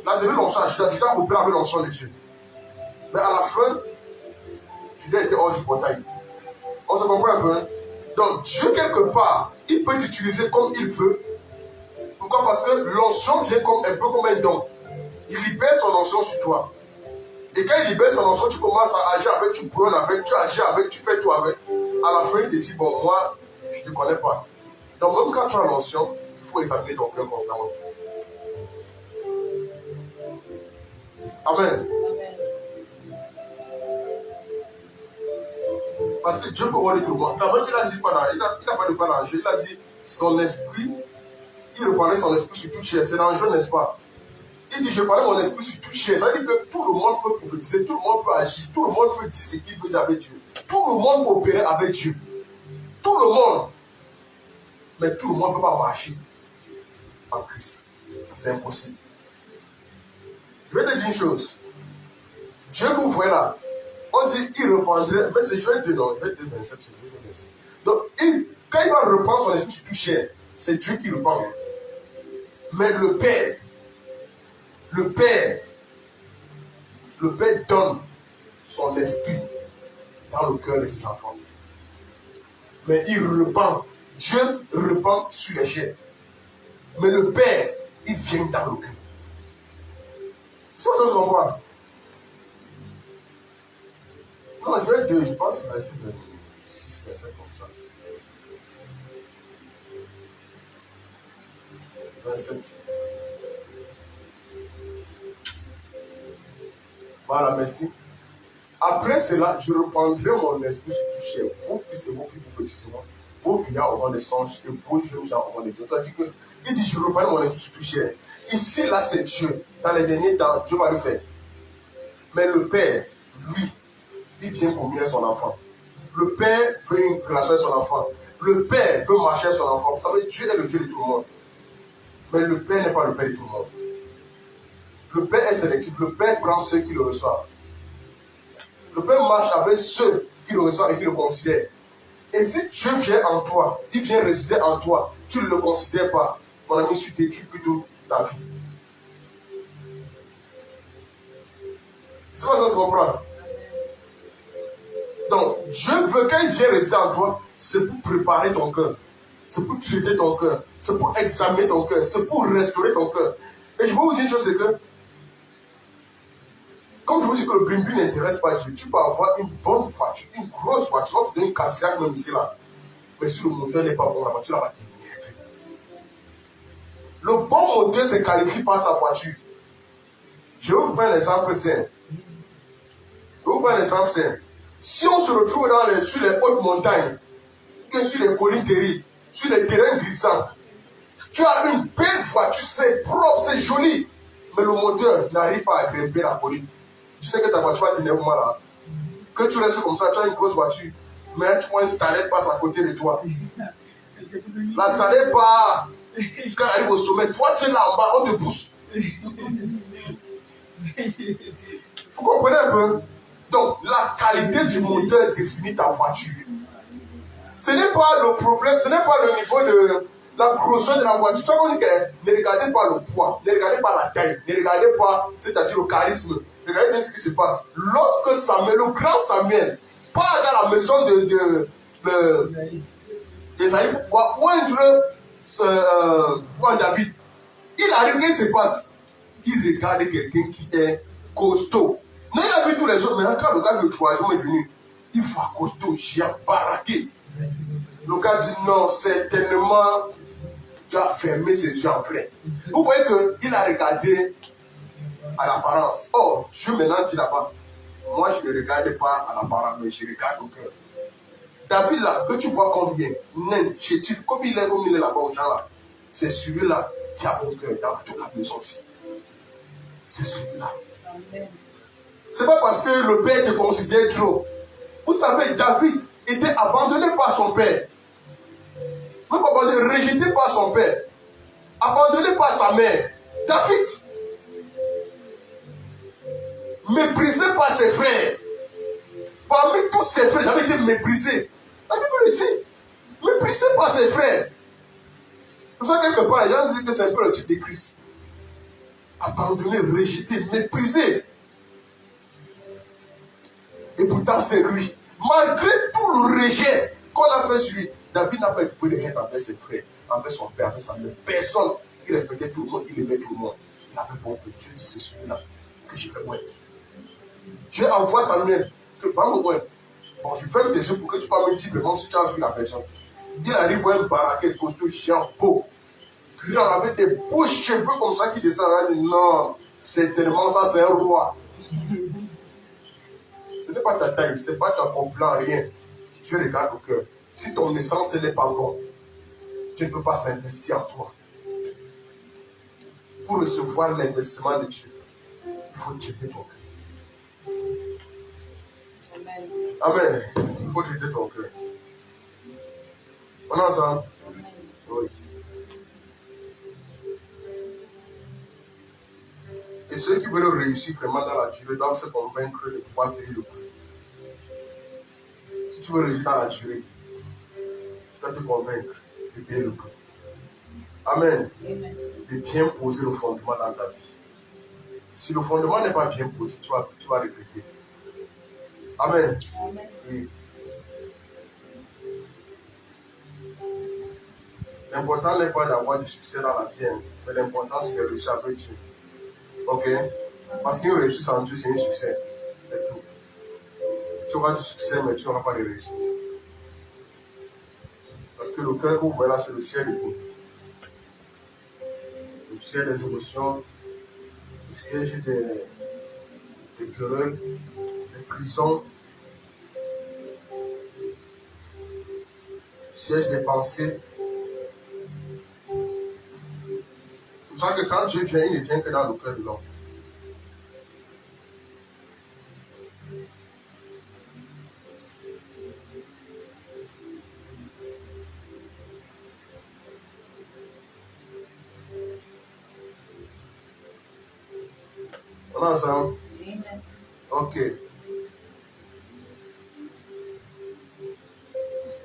Il a donné l'onction à Judas. Judas a opéré avec l'onction de Dieu. Mais à la fin, Judas était hors du portail. On se comprend un peu. Donc, Dieu, quelque part, il peut t'utiliser comme il veut. Pourquoi? Parce que l'onction vient comme, un peu comme un don. Il libère son onction sur toi. Et quand il libère son onction, tu commences à agir avec, tu prônes avec, tu agis avec, tu fais tout avec. À la fin, il te dit, bon, moi, je ne te connais pas. Donc, même quand tu as l'onction, il faut examiner ton cœur constamment. Amen. Parce que Dieu peut voir tout le monde. Même il a dit, il n'a pas de quoi danger. Il a dit, son esprit, il reconnaît son esprit sur toute chair. C'est dangereux, n'est-ce pas? Il dit, je connais mon esprit sur toute chair. Ça veut dire que tout le monde peut prophétiser, tout le monde peut agir, tout le monde peut dire ce qu'il veut dire avec Dieu. Tout le monde peut opérer avec Dieu. Tout le monde. Mais tout le monde ne peut pas marcher en Christ. C'est impossible. Je vais te dire une chose. Dieu nous voit là. On dit, il reprendrait, mais c'est Joël 2, non, Joël 2, 27, donc, quand il va reprendre son esprit sur toute chair, c'est Dieu qui reprend. Hein. Mais le Père donne son esprit dans le cœur de ses enfants. Mais il reprend, Dieu reprend sur les chairs. Mais le Père, il vient dans le cœur. C'est ça que je comprends. Non, je vais 2, je pense que c'est verset 6, verset comme ça. 27. Voilà, merci. Après cela, je reprendrai mon esprit sur tout chair. Vos fils et vos filles pour petits-enfants, vos vieillards auront des songes et vos jeunes gens auront des visions. Il dit, je reprendrai mon esprit sur tout chair. Ici, là, c'est Dieu. Dans les derniers temps, Dieu va le faire. Mais le Père, lui, il vient pour mieux son enfant. Le Père veut une relation avec son enfant. Le Père veut marcher avec son enfant. Vous savez, Dieu est le Dieu de tout le monde. Mais le Père n'est pas le Père de tout le monde. Le Père est sélectif. Le Père prend ceux qui le reçoivent. Le Père marche avec ceux qui le reçoivent et qui le considèrent. Et si Dieu vient en toi, il vient résider en toi, tu ne le considères pas, mon ami, tu détruis plutôt ta vie. C'est pas ça se comprendre. Donc, Dieu veut, quand il vient résider en toi, c'est pour préparer ton cœur. C'est pour traiter ton cœur. C'est pour examiner ton cœur. C'est pour restaurer ton cœur. Et je peux vous dire une chose, c'est que, comme je vous dis que le bimbu n'intéresse pas Dieu, tu peux avoir une bonne voiture, une grosse voiture, on te donne une Cadillac même ici là. Mais si le moteur n'est pas bon, la voiture va t'énerver. Le bon moteur se qualifie par sa voiture. Je vais vous prendre un exemple simple. Si on se retrouve sur les hautes montagnes, que sur les collines terribles, sur les terrains glissants, tu as une belle voiture, c'est propre, c'est joli, mais le moteur n'arrive pas à grimper la colline. Tu sais que ta voiture va t'énerver là. Que tu restes comme ça, tu as une grosse voiture, mais tu vois une starlette passe à côté de toi. La starlette part, jusqu'à arriver au sommet, toi tu es là en bas, on te pousse. Vous comprenez un peu? Donc, la qualité du moteur définit ta voiture. Ce n'est pas le problème, ce n'est pas le niveau de la grosseur de la voiture. Ça veut dire que ne regardez pas le poids, ne regardez pas la taille, ne regardez pas, c'est-à-dire le charisme. Regardez bien ce qui se passe. Lorsque Samuel, le grand Samuel, part dans la maison d'Esaïe pour pouvoir oindre David, il arrive, qu'est-ce qui se passe? Il regarde quelqu'un qui est costaud. Mais il a vu tous les autres, mais quand le gars, le troisième est venu, il faut costaud, j'ai baraqué. Le gars dit non, certainement, tu as fermé ses yeux en plein. Vous voyez qu'il a regardé à l'apparence. Or, Dieu maintenant dit là-bas, moi je ne regarde pas à l'apparence, mais je regarde au cœur. David là, que tu vois combien, nain, chétif, comme il est là-bas aux gens là, c'est celui-là qui a bon cœur dans toute la maison aussi. C'est celui-là. Ce n'est pas parce que le père te considère trop. Vous savez, David était abandonné par son père. Même abandonné, rejeté par son père. Abandonné par sa mère. David, méprisé par ses frères. Parmi tous ses frères, David était méprisé. La Bible le dit. Méprisé par ses frères. C'est pour ça que quelque part, les gens disent que c'est un peu le type de Christ. Abandonné, rejeté, méprisé. Et pourtant, c'est lui. Malgré tout le rejet qu'on a fait sur lui, David n'a pas éprouvé de haine envers ses frères, envers son père, envers sa mère. Personne. Il respectait tout le monde, il aimait tout le monde. Il avait bon que Dieu dit c'est celui-là que je vais voir. Dieu envoie Samuel que va me voir. Bon, je fais des jeux pour que tu parles multiplement si tu as vu la personne. Il arrive voir un baraquet costaud, chiant, beau. Lui, on avait des beaux cheveux comme ça qui descendent. Il dit non, c'est tellement ça, c'est un roi. Ce n'est pas ta taille, ce n'est pas ta corpulence, rien. Dieu regarde au cœur. Si ton essence n'est pas bonne, Dieu ne peut pas s'investir en toi. Pour recevoir l'investissement de Dieu, il faut traiter ton cœur. Amen. Amen. Il faut traiter ton cœur. On est ensemble? Oui. Et ceux qui veulent réussir vraiment dans la durée doivent se convaincre de pouvoir payer le prix. Si tu veux réussir dans la durée, tu dois te convaincre de payer le prix. Amen. Amen. De bien poser le fondement dans ta vie. Si le fondement n'est pas bien posé, tu vas regretter. Amen. Amen. Oui. L'important n'est pas d'avoir du succès dans la vie, hein, mais l'important c'est de réussir avec Dieu. Ok? Parce qu'une réussite sans Dieu, c'est un succès. C'est tout. Tu auras du succès, mais tu n'auras pas de réussite. Parce que le cœur que vous voyez là, c'est le ciel de tout. Le ciel des émotions, le siège des querelles, des prisons, le siège des pensées. C'est pour ça que quand Dieu vient, il ne vient que dans le cœur de l'homme. On est ensemble? Amen. Ok.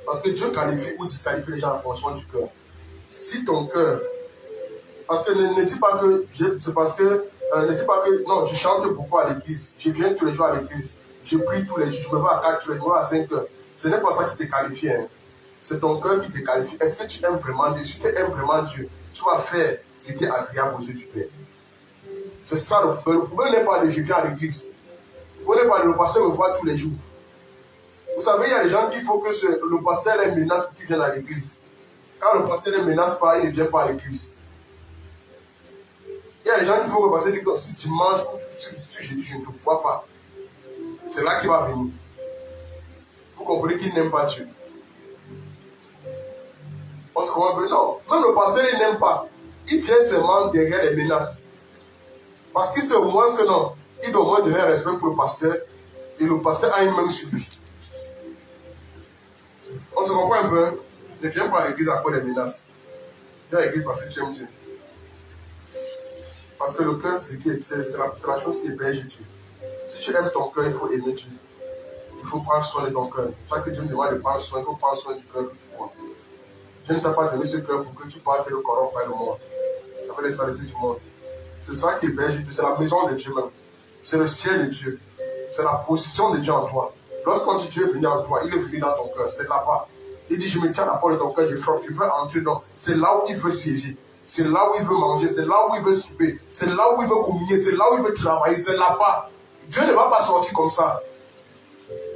Parce que Dieu qualifie ou disqualifie les gens en fonction du cœur. Si ton cœur... Parce que ne dis pas que... C'est parce que... ne dis pas que... Non, je chante beaucoup à l'église. Je viens tous les jours à l'église. Je prie tous les jours. Je me vais à 4 heures, je me vais à 5 heures. Ce n'est pas ça qui te qualifie. Hein. C'est ton cœur qui te qualifie. Est-ce que tu aimes vraiment Dieu? Si tu aimes vraiment Dieu, tu vas faire ce qui est agréable aux yeux du Père. C'est ça le problème. Le problème n'est pas de je viens à l'église. Le problème n'est pas de le pasteur me voit tous les jours. Vous savez, il y a des gens qui font que le pasteur les menace pour qu'ils viennent à l'église. Quand le pasteur ne menace pas, il ne vient pas à l'église. Il y a des gens qui font que le pasteur dit que si tu manges, si je dis je ne te vois pas, c'est là qu'il va venir. Vous comprenez qu'il n'aime pas Dieu. Parce qu'on va non, même le pasteur il n'aime pas. Il vient seulement derrière les menaces. Parce qu'il sait au moins que non, il doit au moins donner un respect pour le pasteur. Et le pasteur a une main sur lui. On se comprend un peu. Hein? Ne viens pas à l'église à cause des menaces. Viens à l'église parce que tu aimes Dieu. Parce que le cœur, c'est la chose qui héberge Dieu. Si tu aimes ton cœur, il faut aimer Dieu. Il faut prendre soin de ton cœur. C'est pour ça que Dieu me demande de prendre soin, il faut prendre soin du cœur que tu prends. Dieu ne t'a pas donné ce cœur pour que tu parles de le corrompre par le monde. Avec les saletés du monde. C'est ça qui héberge Dieu. C'est la maison de Dieu même. C'est le ciel de Dieu. C'est la position de Dieu en toi. Lorsqu'on dit Dieu est venu en toi, il est venu dans ton cœur. C'est là-bas. Il dit, je me tiens à la porte de ton cœur, je frappe, je veux entrer dans. C'est là où il veut siéger. C'est là où il veut manger. C'est là où il veut souper. C'est là où il veut communier. C'est là où il veut travailler. C'est là-bas. Dieu ne va pas sortir comme ça.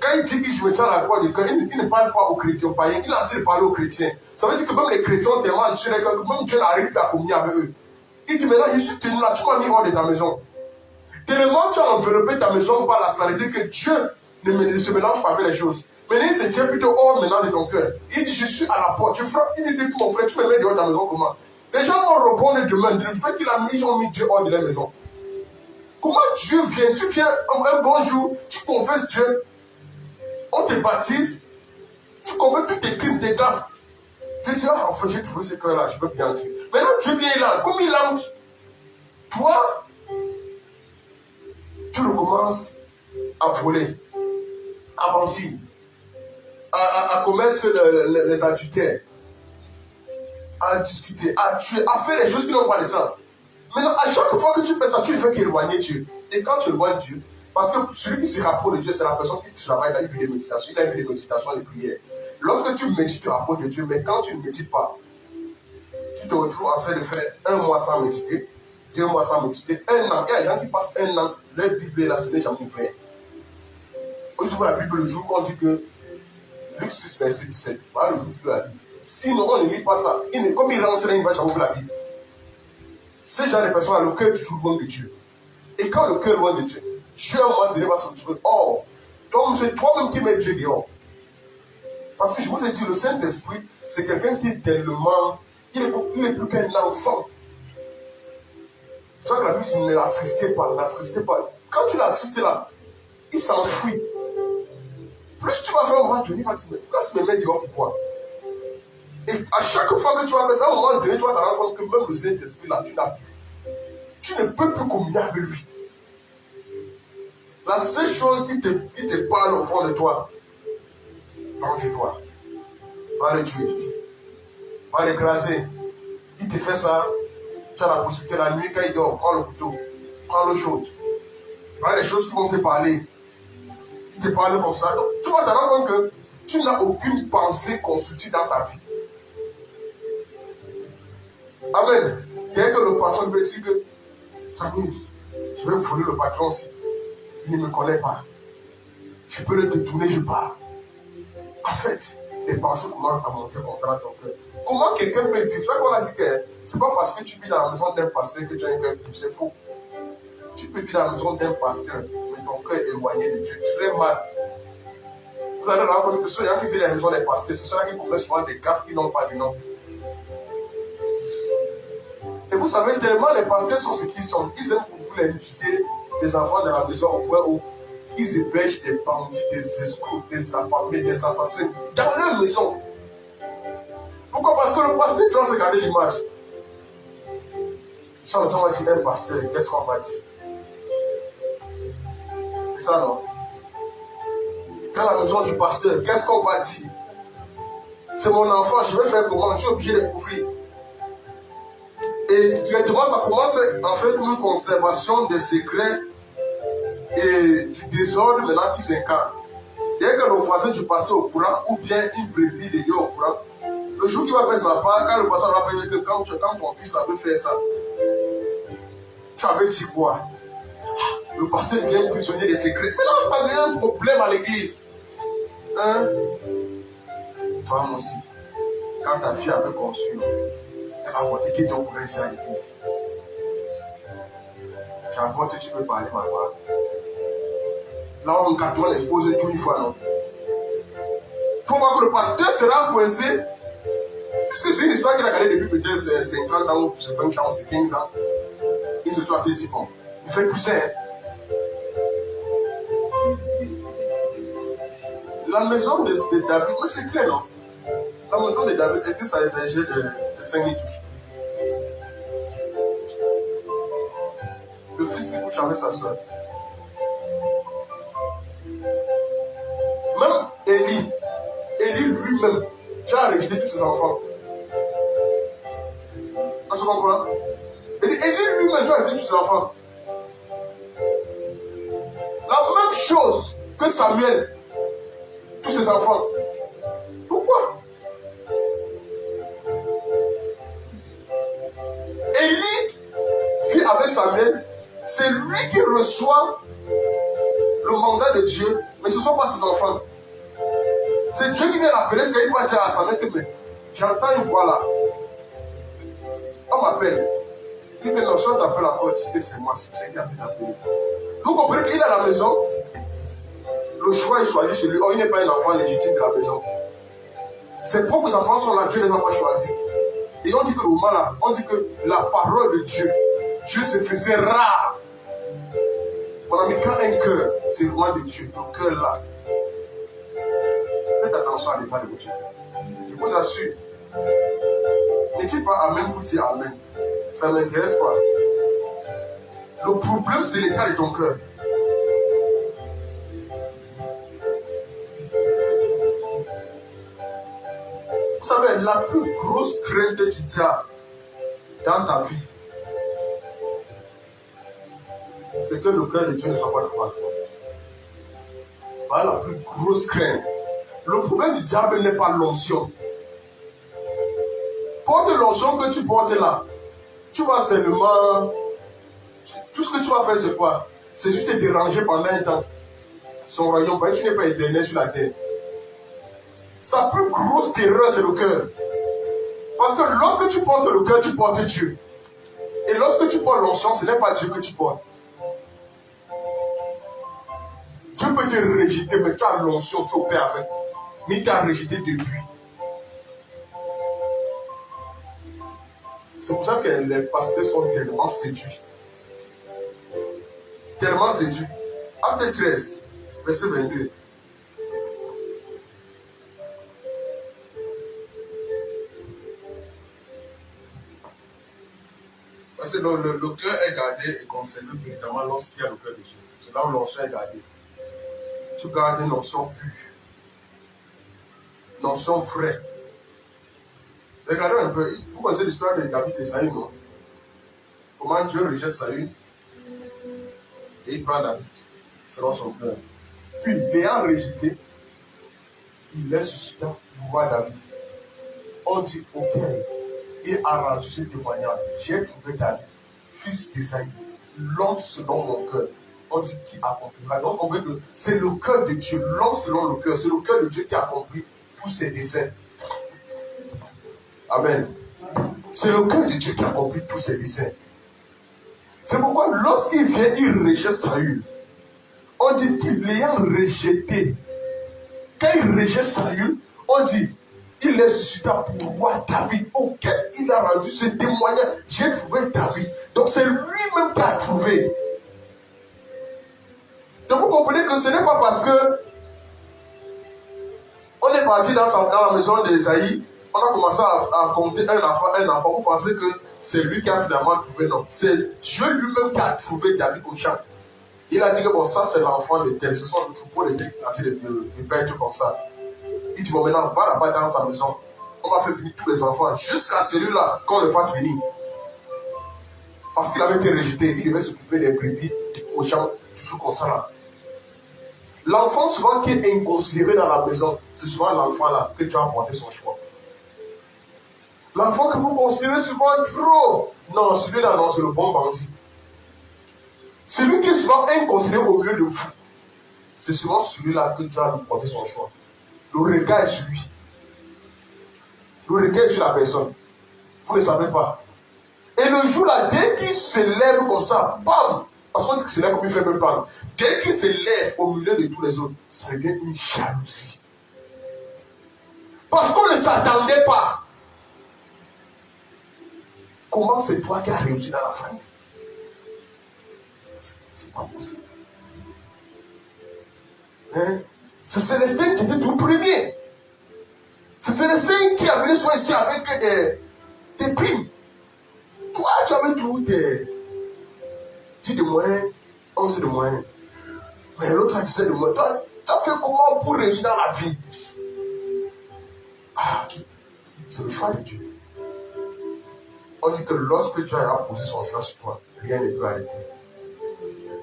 Quand il dit que je me tiens à la porte du cœur, il ne parle pas aux chrétiens, aux païens. Il est en train de parler aux chrétiens. Ça veut dire que même les chrétiens ont tellement Dieu, même Dieu n'arrive pas à communier avec eux. Il dit, maintenant, je suis tenu là, tu m'as mis hors de ta maison. Tellement tu as enveloppé ta maison par la saleté que Dieu ne se mélange pas avec les choses. Maintenant, il se tient plutôt hors maintenant de ton cœur. Il dit, je suis à la porte, je frappe. Il dit, mon frère, tu me mets dehors de ta maison comment? Les gens vont répondre demain du fait qu'il a mis Dieu hors de la maison. Comment Dieu vient? Tu viens un bon jour, tu confesses Dieu, on te baptise, tu confesses tous tes crimes, tes gaffes. Tu dis, ah, enfin, j'ai trouvé ce cœur-là, je peux bien entrer. Maintenant, Dieu vient, il entre. Comme il entre, toi, tu recommences à voler, à mentir, à commettre les adultères, à discuter, à tuer, à faire des choses qui n'ont pas de sens. Maintenant, à chaque fois que tu fais ça, tu ne fais qu'éloigner Dieu. Et quand tu éloignes Dieu, parce que celui qui se rapproche de Dieu, c'est la personne qui travaille, il a une vie de méditation, il a une vie de méditation et de prière. Lorsque tu médites, tu rapproches de Dieu, mais quand tu ne médites pas, tu te retrouves en train de faire 1 mois sans méditer, 2 mois sans méditer, 1 an. Il y a des gens qui passent 1 an, leur Bible est là, ce n'est jamais ouvert. Quand tu vois la Bible le jour qu'on dit que Luc 6, verset 17, voilà le jour de la Bible. Sinon, on ne lit pas ça. Comme il rentre là, il ne va jamais ouvrir la Bible. Ces gens de personnes, le cœur est toujours loin de Dieu. Et quand le cœur est loin de Dieu, Dieu à un moment donné va se retrouver. Oh, c'est toi-même qui mets Dieu dehors. Parce que je vous ai dit, le Saint-Esprit, c'est quelqu'un qui est tellement. Il est plus qu'un enfant. C'est ça que la Bible dit, ne l'attristez pas, n'attristez pas. Quand tu l'attristes là, il s'enfuit. Plus tu vas faire un moment donné, il va dire, mais pourquoi tu me mets dehors, pourquoi? Et à chaque fois que tu vas faire ça, à un moment donné, tu vas te rendre compte que même le Saint-Esprit là, tu ne peux plus communier avec lui. La seule chose qui te parle au fond de toi, venge-toi. Va le tuer. Va l'écraser. Il te fait ça, tu as la possibilité la nuit quand il dort, prends le couteau, prends l'eau chaude. Il y a des choses qui vont te parler. Il te parle comme ça. Donc, tu vas te rendre compte que tu n'as aucune pensée constructive dans ta vie. Amen. Dès que le patron veut dire que s'amuse, je vais voler le patron aussi. Il ne me connaît pas. Je peux le détourner, je pars. En fait, les pensées commencent à monter concernant ton cœur. Comment quelqu'un peut vivre? C'est ça qu'on a dit que c'est pas parce que tu vis dans la maison d'un pasteur que tu as un cœur pur. C'est faux. Tu peux vivre dans la maison d'un pasteur, mais ton cœur est éloigné de Dieu. Très mal. Vous allez rencontrer que ceux qui vivent dans la maison des pasteurs, c'est ceux qui commettent souvent des gaffes qui n'ont pas de nom. Et vous savez, tellement les pasteurs sont ce qu'ils sont. Ils aiment pour vous les jeter des enfants dans la maison au point où ils hébergent des bandits, des escrocs, des affamés, des assassins dans leur maison. Pourquoi? Parce que le pasteur, tu vas regarder l'image. Si on entend dire un pasteur, qu'est-ce qu'on va dire? C'est ça, non? Dans la maison du pasteur, qu'est-ce qu'on va dire? C'est mon enfant, je vais faire comment? Je suis obligé de couvrir. Et directement, ça commence en fait une conservation des secrets et du désordre maintenant qui s'incarne. Dès que le voisin du pasteur est au courant, ou bien une brebis de Dieu au courant, le jour qu'il va faire sa part, quand le pasteur va dire que quand ton fils avait fait ça, tu avais dit quoi? Le pasteur devient prisonnier des secrets. Mais là, il y a un problème à l'église. Hein? Toi aussi, quand ta fille avait conçu, elle a apporté qui ton courant ici à l'église. Tu apportes, tu peux parler, ma part. Là, on carton expose tout une fois, non? Pour voir que le pasteur sera coincé, puisque c'est une histoire qu'il a gardée depuis peut-être 50 ans, 20 ans, 15 ans. Il se trouve à dire, bon, il fait pousser. La maison de David, mais c'est clair, non? La maison de David était sa hébergée de 5 touches. Le fils qui couche avec sa soeur. Même Élie lui-même, tu as rejeté tous ses enfants. On se comprend? Élie lui-même, tu as rejeté tous ses enfants. La même chose que Samuel, tous ses enfants. Pourquoi? Élie vit avec Samuel, c'est lui qui reçoit le mandat de Dieu, mais ce ne sont pas ses enfants. C'est Dieu qui vient l'appeler, c'est qu'il va dire à Samuel que j'entends une voix là. On m'appelle. Il dit que non, si on t'appelle encore, dis que c'est moi, c'est qui a fait t'appeler. Vous comprenez qu'il est à la maison, le choix est choisi chez lui. Oh, il n'est pas un enfant légitime de la maison. Ses propres enfants sont là, Dieu ne les a pas choisis. Et on dit que le moment là, on dit que la parole de Dieu, Dieu se faisait rare. Ami, quand un cœur s'éloigne de Dieu, le cœur là, faites attention à l'état de votre cœur. Je vous assure, ne dites pas Amen pour dire Amen. Ça ne m'intéresse pas. Le problème, c'est l'état de ton cœur. Vous savez, la plus grosse crainte que tu as dans ta vie, c'est que le cœur de Dieu ne soit pas droit. Voilà la plus grosse crainte. Le problème du diable n'est pas l'onction. Porte l'onction que tu portes là, tu vas seulement... Tout ce que tu vas faire, c'est quoi? C'est juste te déranger pendant un temps. Son royaume, tu n'es pas éternel sur la terre. Sa plus grosse terreur, c'est le cœur. Parce que lorsque tu portes le cœur, tu portes Dieu. Et lorsque tu portes l'onction, ce n'est pas Dieu que tu portes. Dieu peut te rejeter, mais tu as l'onction, tu opères avec. Mais il t'a rejeté depuis. C'est pour ça que les pasteurs sont tellement séduits. Tellement séduits. Acte 13, verset 22. Parce que le cœur est gardé et conservé véritablement lorsqu'il y a le cœur de Dieu. C'est là où l'onction est gardée. Tu gardes une onction pure. Une onction vraie. Regardez un peu. Vous connaissez l'histoire de David et Saül, non? Comment Dieu rejette Saül et il prend David selon son cœur. Puis, l'ayant rejeté, il laisse susciter pour voir David. On dit, ok, il a rendu ce témoignage. J'ai trouvé David, fils d'Esaïe, l'homme selon mon cœur. On dit qui accomplira. Donc, on veut que c'est le cœur de Dieu, l'homme selon le cœur. C'est le cœur de Dieu qui accomplit tous ses desseins. Amen. C'est le cœur de Dieu qui accomplit tous ses desseins. C'est pourquoi lorsqu'il vient, il rejette Saül. On dit, puis l'ayant rejeté. Quand il rejette Saül, on dit, il est suscité pour voir David, auquel il a rendu ce témoignage. J'ai trouvé David. Donc c'est lui-même qui a trouvé. Donc vous comprenez que ce n'est pas parce que on est parti dans la maison d'Esaïe, on a commencé à compter un enfant. Vous pensez que c'est lui qui a finalement trouvé? Non. C'est Dieu lui-même qui a trouvé David au champ. Il a dit que bon, ça c'est l'enfant de tel. Ce sont le troupeau de bêtes comme ça. Il dit bon, maintenant va là-bas dans sa maison. On va faire venir tous les enfants jusqu'à celui-là qu'on le fasse venir. Parce qu'il avait été rejeté. Il devait s'occuper des brebis au champ, toujours comme ça là. L'enfant souvent qui est inconsidéré dans la maison, c'est souvent l'enfant là que tu as apporté son choix. L'enfant que vous considérez souvent trop, non, celui-là non, c'est le bon bandit. Celui qui est souvent inconsidéré au milieu de vous, c'est souvent celui-là que tu as apporté son choix. Le regard est sur lui. Le regard est sur la personne. Vous ne savez pas. Et le jour là, dès qu'il se lève comme ça, bam! Parce qu'on dit que c'est là comme il fait même pas. Dès qu'il se lève au milieu de tous les autres, ça devient une jalousie. Parce qu'on ne s'attendait pas. Comment c'est toi qui as réussi dans la famille? C'est pas possible. Hein? C'est Célestin qui était tout premier. C'est Célestin qui est venu soit ici avec tes primes. Toi, tu avais tout tes 10 de moyens, 11 de moyens. Mais l'autre a 17 de moyens. Toi, tu as fait comment pour réussir dans la vie? Ah, c'est le choix de Dieu. On dit que lorsque Dieu a posé son choix sur toi, rien ne peut arrêter.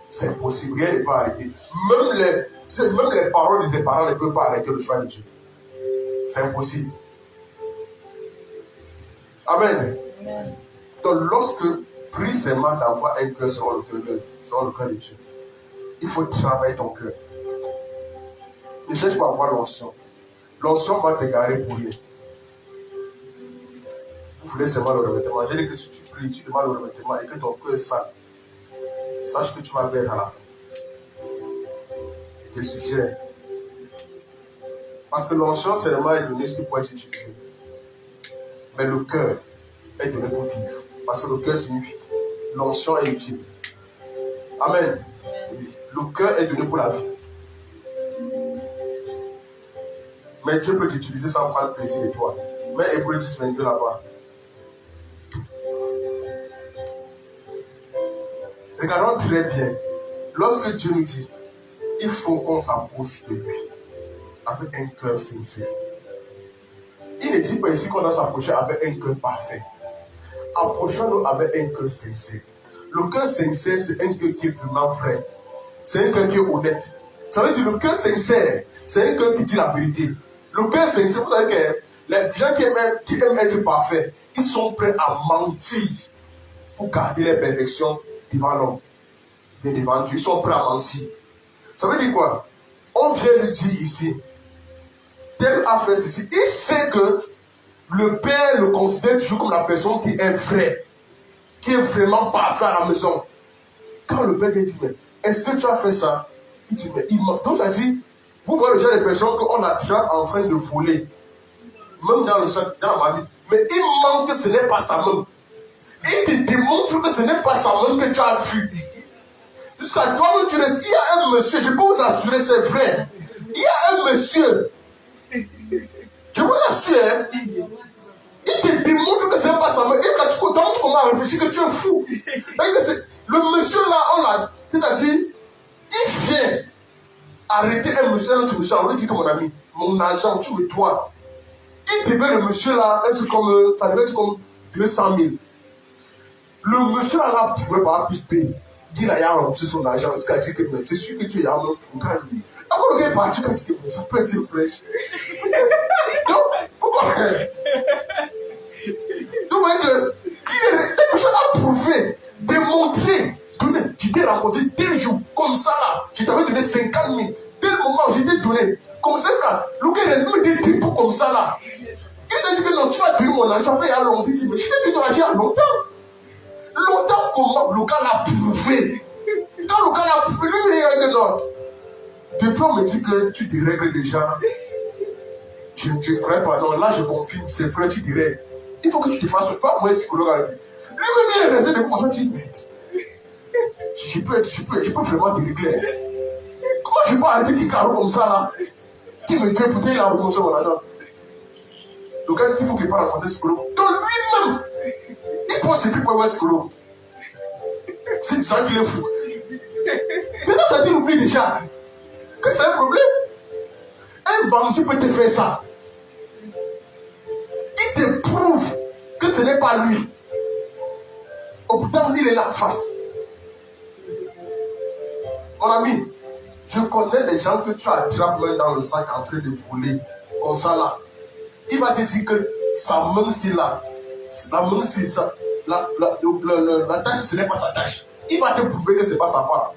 C'est impossible, rien ne peut arrêter. Même les paroles des parents ne peuvent pas arrêter le choix de Dieu. C'est impossible. Amen. Amen. Donc lorsque prie seulement d'avoir un cœur selon le cœur de Dieu, il faut travailler ton cœur. Ne cherche pas à avoir l'onction. L'onction va te garer pour rien. Vous voulez seulement le revêtement. J'ai dit que si tu pries, tu demandes le revêtement et que ton cœur est sale, sache que tu vas perdre à la fin. Je te suggère. Parce que l'onction seulement est donné ce qui peut être utilisé. Mais le cœur est donné pour vivre. Parce que le cœur signifie l'onction est utile. Amen. Oui. Le cœur est donné pour la vie. Mais Dieu peut t'utiliser sans prendre plaisir de toi. Mais Hébreux 10, 22 là-bas. Regardons très bien. Lorsque Dieu nous dit, il faut qu'on s'approche de lui avec un cœur sincère. Il ne dit pas ici qu'on doit s'approcher avec un cœur parfait. Approchons-nous avec un cœur sincère. Le cœur sincère, c'est un cœur qui est vraiment vrai. C'est un cœur qui est honnête. Ça veut dire le cœur sincère, c'est un cœur qui dit la vérité. Le cœur sincère, vous savez que les gens qui aiment être parfaits, ils sont prêts à mentir pour garder les perfections devant l'homme. Mais devant Dieu, ils sont prêts à mentir. Ça veut dire quoi? On vient lui dire ici, tel a fait ceci. Il sait que le Père le considère toujours comme la personne qui est vraie, qui est vraiment parfait à la maison. Quand le Père lui dit, mais est-ce que tu as fait ça? Il dit, mais il ment. Donc ça dit, vous voyez le genre de personnes qu'on a déjà en train de voler, même dans ma vie. Mais il ment que ce n'est pas sa main. Il te démontre que ce n'est pas sa main que tu as vu. Jusqu'à toi, tu restes. Il y a un monsieur, je peux vous assurer, c'est vrai. Il y a un monsieur, je vous assure, hein, il te démontre que ce n'est pas sa main. Et quand tu commences à réfléchir que tu es fou. Le monsieur là, on l'a, c'est-à-dire, il vient arrêter un autre monsieur, on lui dit que mon ami, mon argent, tu me dois. Il devait le monsieur là, un truc comme 200 000. Le monsieur là ne pouvait pas plus payer. Il a rempli son argent, parce qu'il a dit que c'est sûr que tu es un homme fou. Après le gars est parti, il a dit que ça peut être une flèche. Donc, pourquoi? Donc, le monsieur a prouvé, démontré, donné. Je t'ai rencontré tel jour, comme ça là, je t'avais donné 50 000. Tel moment, je t'ai donné. Comme ça, le gars il a mis des dépôts comme ça là. Il a dit que non, tu vas donner mon argent, il y a longtemps. Il dit, mais je t'ai donné ton argent il y a longtemps. Longtemps comment le gars l'a prouvé. Quand le gars l'a prouvé, lui il a dit non. Depuis on me dit que tu te règles déjà. Je ne crois pas. Non, là je confirme, c'est vrai, tu te règles. Il faut que tu te fasses pas moi psychologue avec lui. Lui-même il est resté de commencer à dire je peux vraiment dérégler. Comment je peux arrêter des carreaux comme ça là? Qui me dit peut-être il a renoncé mon argent. Donc est-ce qu'il faut qu'il parle à côté psychologue? Donc lui-même, il pense c'est plus quoi psychologue. C'est ça qu'il est fou. Maintenant ça dit oublie déjà que c'est un problème. Un bandit peut te faire ça. Il te prouve que ce n'est pas lui. Pourtant il est là face. Mon ami, je connais des gens que tu attrapes main dans le sac en train de voler, comme ça là. Il va te dire que sa main c'est là. La main c'est ça. La tâche ce n'est pas sa tâche. Il va te prouver que ce n'est pas sa part.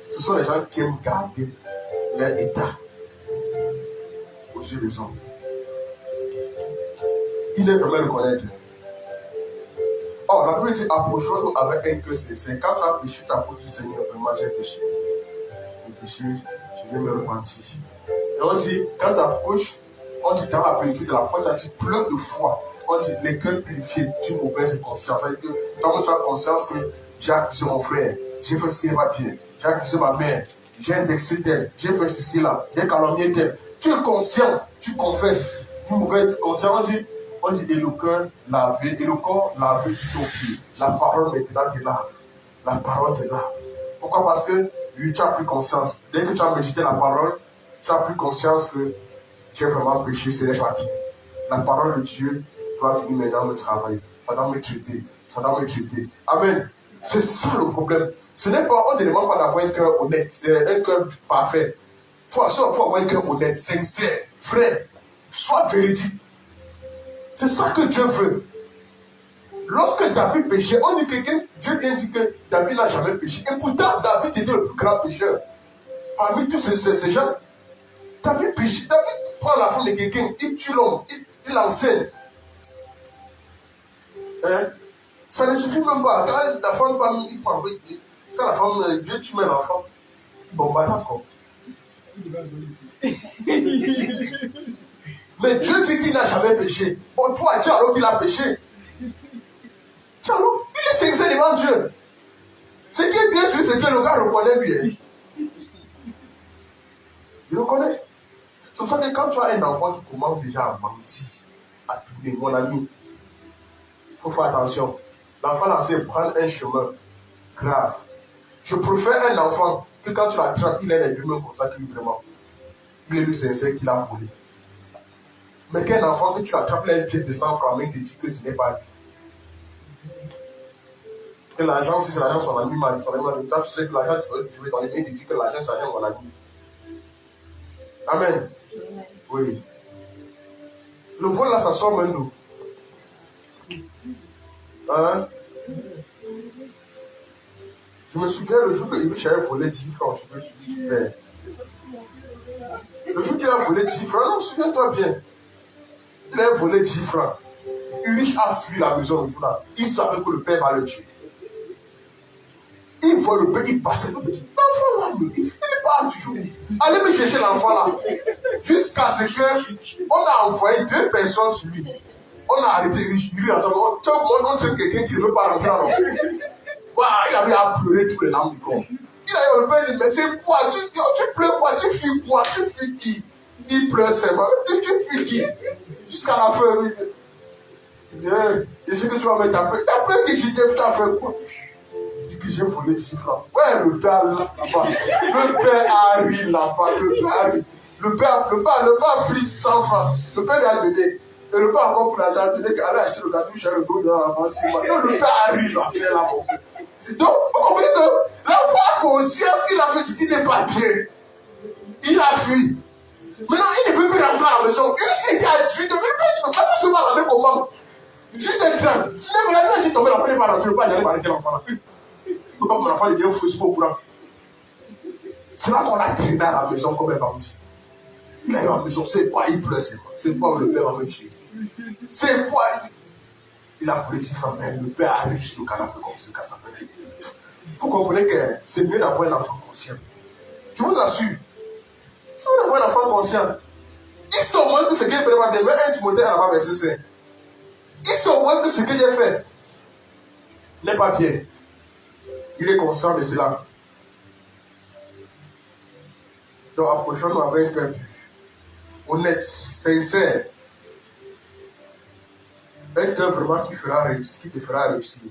Ce sont les gens qui aiment garder leur état aux yeux des hommes. Il n'est jamais reconnaître. Or, la Bible dit approchons-nous avec un cœur sincère. Quand tu as péché, tu approches du Seigneur. Vraiment, j'ai péché. J'ai péché, je vais me repentir. Et on dit, quand tu approches, on dit dans la plénitude de la foi, ça dit plein de foi. On dit les cœurs purifiés d'une mauvaise conscience. C'est-à-dire que quand tu as conscience que j'ai accusé mon frère, j'ai fait ce qui n'est pas bien, j'ai accusé ma mère, j'ai indexé tel, j'ai fait ceci là, j'ai calomnié tel. Tu es conscient, tu confesses une mauvaise conscience. On dit et le cœur lavé, et le corps lavé du ton pied. La parole maintenant te lave. La parole te lave. Pourquoi? Parce que lui, tu as pris conscience. Dès que tu as médité la parole, tu as pris conscience que tu as vraiment péché, ce n'est pas bien. La parole de Dieu doit venir maintenant me travailler. Ça doit me traiter. Ça doit me traiter. Amen. C'est ça le problème. Ce n'est pas, on ne demande pas d'avoir un cœur honnête, un cœur parfait. Il faut avoir un cœur honnête, sincère, vrai. Sois véridique. C'est ça que Dieu veut. Lorsque David péchait, on dit quelqu'un, Dieu vient dire que David n'a jamais péché. Et pourtant, David était le plus grand pécheur. Parmi tous ces gens, David péché. David prend la femme de quelqu'un, il tue l'homme, il l'enseigne. Hein? Ça ne suffit même pas. Quand la femme, quand la femme, Dieu tue l'enfant, il bombarde encore. Mais Dieu dit qu'il n'a jamais péché. Bon, toi, tu alors qu'il a péché. Tu alors, il est sincère devant Dieu. Ce qui est bien sûr, c'est que le gars reconnaît lui. Il reconnaît. C'est pour ça que quand tu as un enfant qui commence déjà à mentir, à tourner, mon ami, il faut faire attention. L'enfant là, c'est prendre un chemin grave. Je préfère un enfant que quand tu l'attrapes, il est les deux mains comme ça, qu'il vraiment. Il est lui sincère qu'il a volé. Mais qu'un enfant que tu l'attrapes, il a un pied de 100 francs, mais il te dit que ce n'est pas lui. Que l'argent, si c'est l'argent, son ami m'a dit, toi tu sais que l'argent, c'est jouer dans les mains, il te dit que l'argent, c'est l'argent, mon ami. Amen. Oui. Le vol là, ça sort même d'où? Hein? Je me souviens le jour que Ibrich avait volé 10 francs, je me suis dit, super. Le jour qu'il a volé 10 francs, non, souviens-toi bien. Il a volé 10 francs. Ulrich a fui la maison le jour là. Il savait que le père va le tuer. Il voit le père, il passait le petit. L'enfant là, il parle toujours. Allez me chercher l'enfant là. Jusqu'à ce qu'on a envoyé 2 personnes sur lui. On a arrêté Ulrich. Lui, on sait quelqu'un qui ne veut pas rentrer là. Il avait à pleurer tous les larmes du corps. Il a eu le père dit, mais c'est quoi? Tu pleures quoi? Tu fuis quoi? Tu fuis qui? Il pleure seulement. Tu fuis qui? Jusqu'à la fin, il dit, et ce que tu vas me taper. Taper qui tu as fait quoi? Il dit que j'ai volé 6 francs. Ouais, le père là-bas. Le père a ri là-bas. Le père a ri. Le père a pris 100 francs. Le père lui a donné. Et le père a encore pour l'argent. Il a dit qu'allez acheter le gâteau, j'ai le dos dans la masse. Donc le père a ri l'affaire là, mon frère. Donc, vous comprenez que l'enfant a conscience qu'il a fait ce qui n'est pas bien. Il a fui. Maintenant, il ne peut plus rentrer à la maison. Il était à 18 ans. Il ne peut pas se voir avec comment. Tu te traînes. Si même la nuit, tu tombes, la première fois, tu ne peux pas y aller arrêter l'enfant là. Il ne peut pas que mon enfant devient fou, c'est pas au courant. C'est là qu'on l'a traîné à la maison comme un bandit. Il est à la maison, c'est quoi? Il pleure, c'est quoi? C'est quoi le père va me tuer? C'est quoi? Il a voulu dire, le père arrive sur le canapé comme ça, ça fait. Vous comprenez que c'est mieux d'avoir un enfant conscient. Je vous assure. Si vous avez un enfant conscient, il sait au moins que ce qu'il fait pas bien. Mais 1 Timothée à la verset 5. Il sait au moins que ce que j'ai fait n'est pas bien. Il est conscient de cela. Donc approchons-nous avec un honnête, sincère. Un cœur vraiment qui te fera réussir.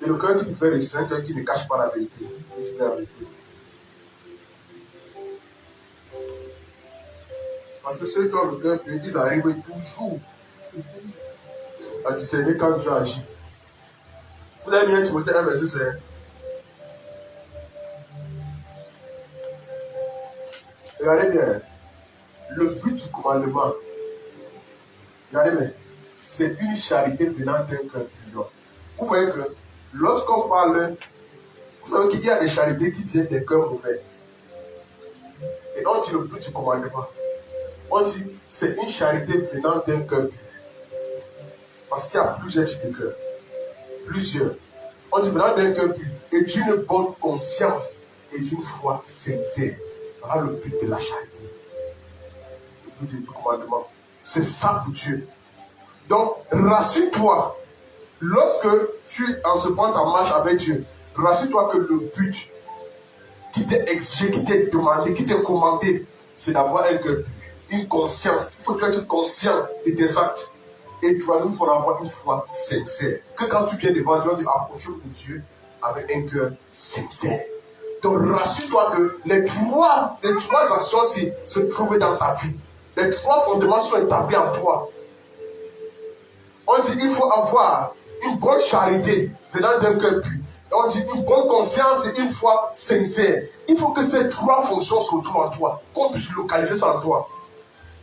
Et le cœur qui te fait réussir, c'est un cœur qui ne cache pas la vérité. Qui se fait la vérité. Parce que ceux qui ont le cœur pur, ils arrivent toujours à discerner quand Dieu agit. Vous avez bien Timothée 1 verset 5. Regardez bien. Le but du commandement, regardez bien, c'est une charité venant d'un cœur pur. Vous voyez que lorsqu'on parle, vous savez qu'il y a des charités qui viennent des cœurs mauvais. Et on dit le but du commandement. On dit c'est une charité venant d'un cœur pur. Parce qu'il y a plusieurs types de cœurs. Plusieurs. On dit venant d'un cœur pur et d'une bonne conscience et d'une foi sincère. Voilà le but de la charité. Le but du commandement. C'est ça pour Dieu. Donc, rassure-toi. Lorsque tu entreprends ta marche avec Dieu, rassure-toi que le but qui t'est exigé, qui t'est demandé, qui t'est commandé, c'est d'avoir un cœur pur. Une conscience. Il faut que tu être conscient de tes actes. Et troisièmement, il faut avoir une foi sincère. Que quand tu viens devant Dieu, tu approches de Dieu avec un cœur sincère. Donc rassure-toi que les trois actions se trouvent dans ta vie. Les 3 fondements sont établis en toi. On dit qu'il faut avoir une bonne charité venant d'un cœur pur. On dit une bonne conscience et une foi sincère. Il faut que ces 3 fonctions se retrouvent en toi. Qu'on puisse localiser ça en toi.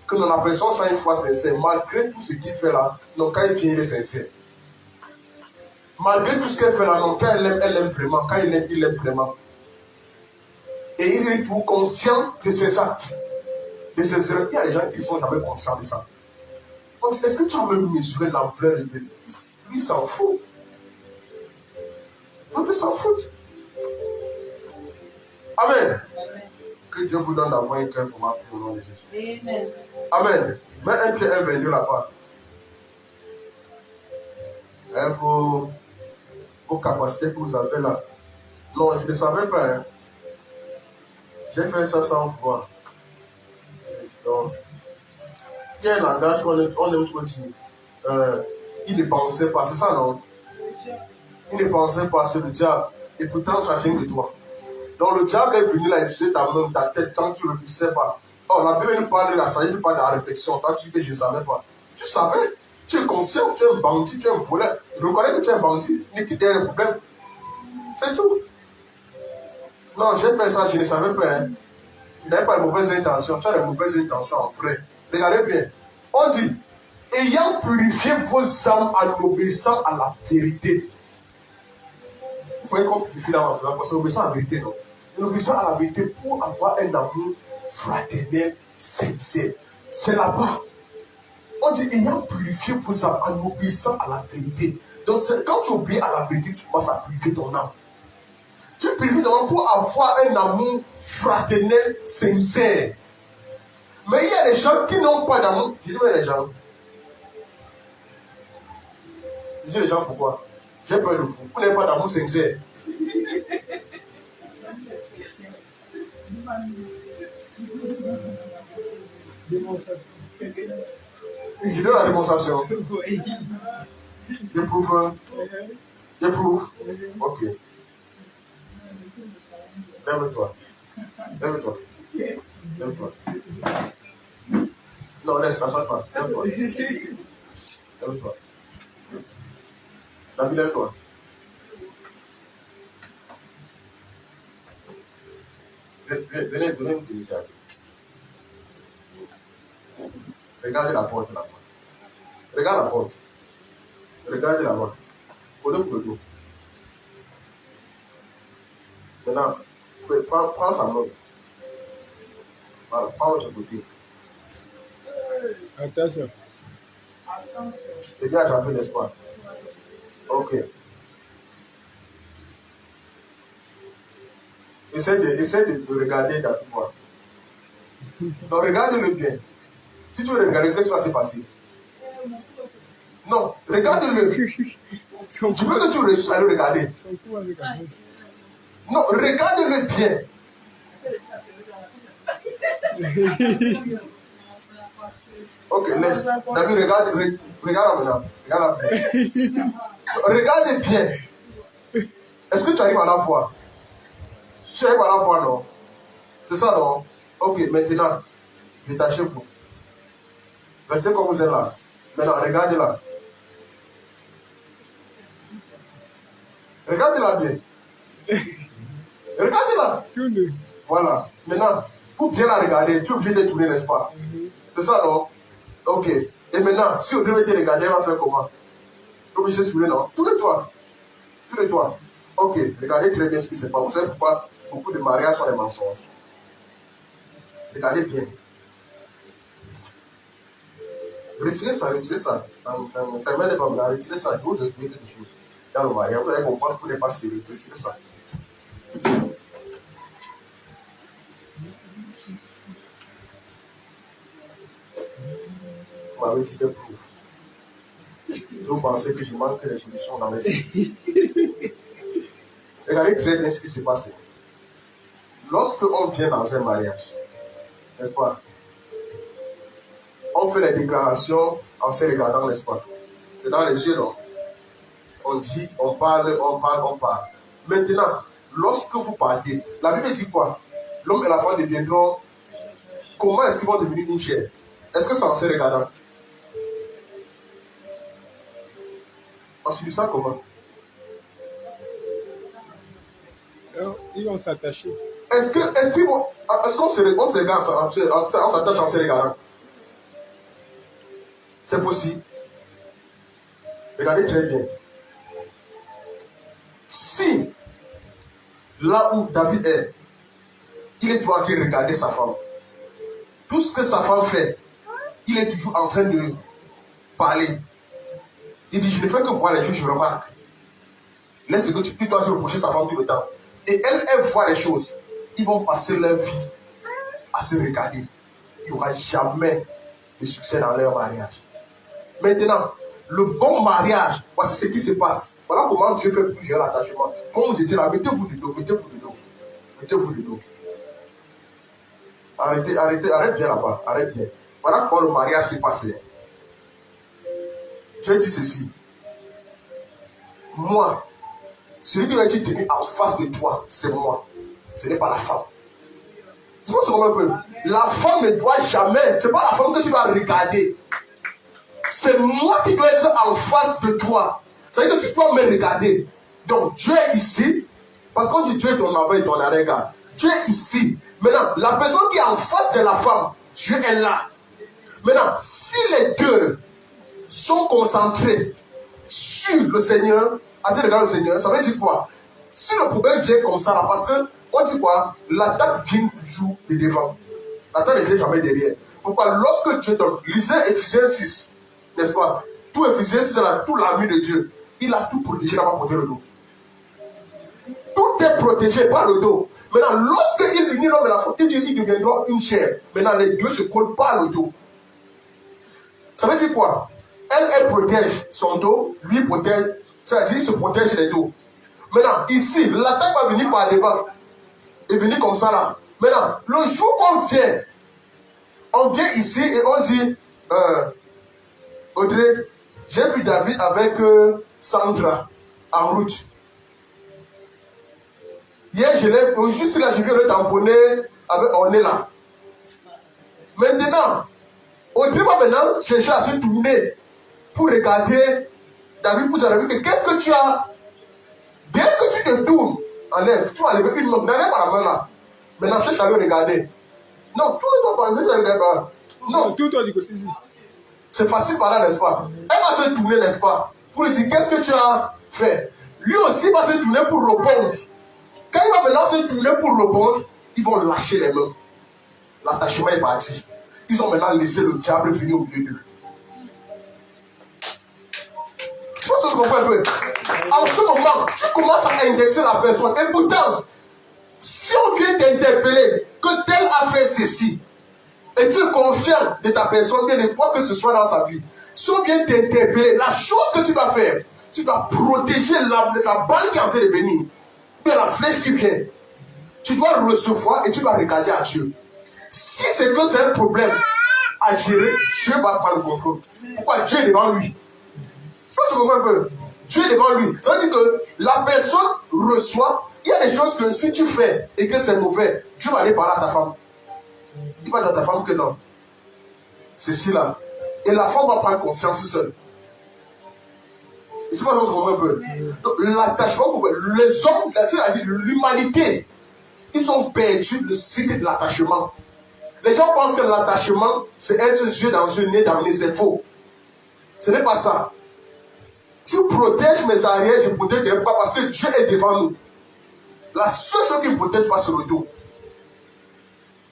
Que nous apprécions ça une foi sincère. Malgré tout ce qu'il fait là, non, quand il vient, il est sincère. Malgré tout ce qu'elle fait là, non, quand elle aime vraiment. Quand il aime vraiment. Et il est tout conscient de ses actes. De ses erreurs. Il y a des gens qui ne sont jamais conscients de ça. On dit, est-ce que tu as même mesuré l'ampleur de lui? Lui, il s'en fout. Donc, il s'en fout. Amen. Amen. Que Dieu vous donne d'avoir un cœur pour moi, pour le nom de Jésus. Amen. Amen. Mets 1 Pierre 1, 22 là-bas. vos capacités que vous avez là. Non, je ne savais pas. Hein. J'ai fait ça sans voir. Donc, il y a un langage qu'on aime trop dire. Il ne pensait pas, c'est ça, non? Il ne pensait pas, c'est le diable. Et pourtant, ça vient de toi. Donc, le diable est venu là utiliser ta main, ta tête, quand tu ne le sais pas. Oh, la Bible nous parle de la sagesse, nous parle de la réflexion. Toi, tu dis que je ne savais pas. Tu savais, tu es conscient, tu es un bandit, tu es un voleur. Je reconnais que tu es un bandit, mais qu'il y a un problème. C'est tout. Non, j'ai fait ça, je ne savais pas. Hein. Tu n'avais pas de mauvaises intentions, tu as de mauvaises intentions en vrai. Regardez bien. On dit, ayant purifié vos âmes en obéissant à la vérité. Vous voyez qu'on purifie l'âme parce qu'on obéissant à la vérité, non? En obéissant à la vérité pour avoir un amour fraternel, sincère. C'est là-bas. On dit, ayant purifié vos âmes en obéissant à la vérité. Donc, quand tu obéis à la vérité, tu commences à purifier ton âme. Tu purifies ton âme pour avoir un amour fraternel, sincère. Mais il y a des gens qui n'ont pas d'amour. Je dis, mais les gens. Je dis les gens pourquoi? J'ai peur de vous. Vous n'avez pas d'amour sincère. Démonstration. Je donne la démonstration. J'éprouve. J'éprouve. Ok. Lève-toi. Lève-toi. Lève-toi. Non, laisse, t'assois pas. Lève-toi. Lève-toi. David, lève-toi. Venez me diriger. Regardez la porte là-bas. Regarde la porte. Regardez là-bas. Collez pour le dos. Maintenant, prends sa main. Voilà, prends l'autre côté. Attention. C'est bien attrapé, n'est-ce pas? Ok. Essaie de regarder ta pouvoir. Donc, regarde-le bien. Si tu veux regarder, qu'est-ce qui va se passer? Non, regarde-le. Je veux que tu réussisses à le regarder. Non, regarde-le bien. Ok, laisse. David, regarde maintenant. Regarde bien. Regarde bien. Est-ce que tu arrives à la fois? Tu arrives à la fois, non? C'est ça, non? Ok, maintenant, détachez-vous. Restez comme vous êtes là. Maintenant, regardez là. Regardez-la bien. Regardez-la. Voilà. Maintenant, pour bien la regarder, tu es obligé de tourner, n'est-ce pas? C'est ça, non? Ok. Et maintenant, si on devait te regarder, elle va faire comment? Tu es obligé de tourner, non? Tourne-toi. Tourne-toi. Ok. Regardez très bien ce qui se passe. Vous savez pourquoi beaucoup de mariages sont des mensonges? Regardez bien. Retirez ça, retirez ça. Ça m'aide pas mal. Retirez ça. Je vais vous expliquer quelque chose. Dans le mariage, vous allez comprendre que vous n'êtes pas sérieux. Retirez ça. Vous m'avez dit des preuves. Vous pensez que je manque des solutions dans mes esprits. Regardez très bien ce qui s'est passé. Lorsque on vient dans un mariage, n'est-ce pas? On fait les déclarations en se regardant, n'est-ce pas? C'est dans les yeux, non? On dit, on parle. Maintenant, lorsque vous partez, la Bible dit quoi? L'homme et la femme deviendront. Comment est-ce qu'ils vont devenir une chair? Est-ce que c'est en se regardant? On subit ça comment? Ils vont s'attacher. Est-ce qu'on se regarde, on s'attache en se regardant? C'est possible. Regardez très bien. Si, là où David est, il est toujours en train de regarder sa femme. Tout ce que sa femme fait, il est toujours en train de parler. Il dit, je ne fais que voir les choses, je remarque. Laisse que tu dois reprocher sa femme tout le temps. Et elle voit les choses. Ils vont passer leur vie à se regarder. Il n'y aura jamais de succès dans leur mariage. Maintenant, le bon mariage, voici ce qui se passe. Voilà comment Dieu fait pour gérer l'attachement. Quand vous étiez là, mettez-vous du dos, mettez-vous du dos. Mettez-vous du dos. Arrête bien là-bas, arrête bien. Voilà comment le mariage s'est passé. Dieu dit ceci. Moi, celui qui va être tenu en face de toi, c'est moi. Ce n'est pas la femme. Tu vois ce qu'on peut. La femme ne doit jamais, c'est pas la femme que tu dois regarder. C'est moi qui dois être en face de toi. C'est-à-dire que tu dois me regarder. Donc Dieu est ici. Parce qu'on dit Dieu est ton avant et ton arrière-garde. Dieu est ici. Maintenant, la personne qui est en face de la femme, Dieu est là. Maintenant, si les deux sont concentrés sur le Seigneur, à dire regarder le Seigneur, ça veut dire quoi? Si le problème vient comme ça, là, parce que, on dit quoi? L'attaque vient toujours de devant. L'attaque ne vient jamais derrière. Pourquoi? Lorsque Dieu donne, lisez Ephésiens 6, n'est-ce pas? Tout Ephésiens 6, là, tout l'armure de Dieu, il a tout protégé là-bas pour le dos. Tout est protégé par le dos. Maintenant, lorsqu'il unit l'homme et la femme, il dit ils deviendront une chair. Maintenant, les deux se collent par le dos. Ça veut dire quoi? Elle protège son dos, lui protège, c'est-à-dire il se protège les dos. Maintenant, ici, l'attaque va venir par devant. Et venir comme ça là. Maintenant, le jour qu'on vient, on vient ici et on dit, Audrey, j'ai vu David avec Sandra en route. Hier, juste là, je viens le tamponner avec on est là. Maintenant, Audrey va maintenant chercher à se tourner pour regarder David pour dire qu'est-ce que tu as. Dès que tu te tournes, enlève, tu vas lever une main, n'enlève pas la main là. Maintenant, cherche à le regarder. Non, tout le temps, pas regarder par là. Non, tout le temps du côté ici. C'est facile par là, n'est-ce pas? Elle va se tourner, n'est-ce pas? Pour lui dire qu'est-ce que tu as fait. Lui aussi va se tourner pour répondre. Quand il va maintenant se tourner pour répondre, ils vont lâcher les mains. L'attachement est parti. Ils ont maintenant laissé le diable venir au milieu d'eux. Je pense que tu comprends un peu. En ce moment, tu commences à indexer la personne. Et pourtant, si on vient t'interpeller que tel a fait ceci, et tu es confiant de ta personne, bien de quoi que ce soit dans sa vie, si on vient t'interpeller, la chose que tu dois faire, tu dois protéger la balle qui est en train de venir, bien la flèche qui vient. Tu dois le recevoir et tu dois regarder à Dieu. Si c'est que c'est un problème à gérer, Dieu va prendre le contrôle. Pourquoi? Dieu est devant lui. Je pense que un peu. Dieu est devant lui. Ça veut dire que la personne reçoit. Il y a des choses que si tu fais et que c'est mauvais, Dieu va aller parler à ta femme. Il va dire à ta femme que non. Ceci là. Et la femme va prendre conscience seule. C'est pas ce qu'on un peu. Donc l'attachement, les hommes, l'humanité, ils ont perdu le cycle de l'attachement. Les gens pensent que l'attachement, c'est être yeux dans yeux, nez dans nez, c'est faux. Ce n'est pas ça. Tu protèges mes arrières, je protège tes pas parce que Dieu est devant nous. La seule chose qui me protège pas, c'est le dos.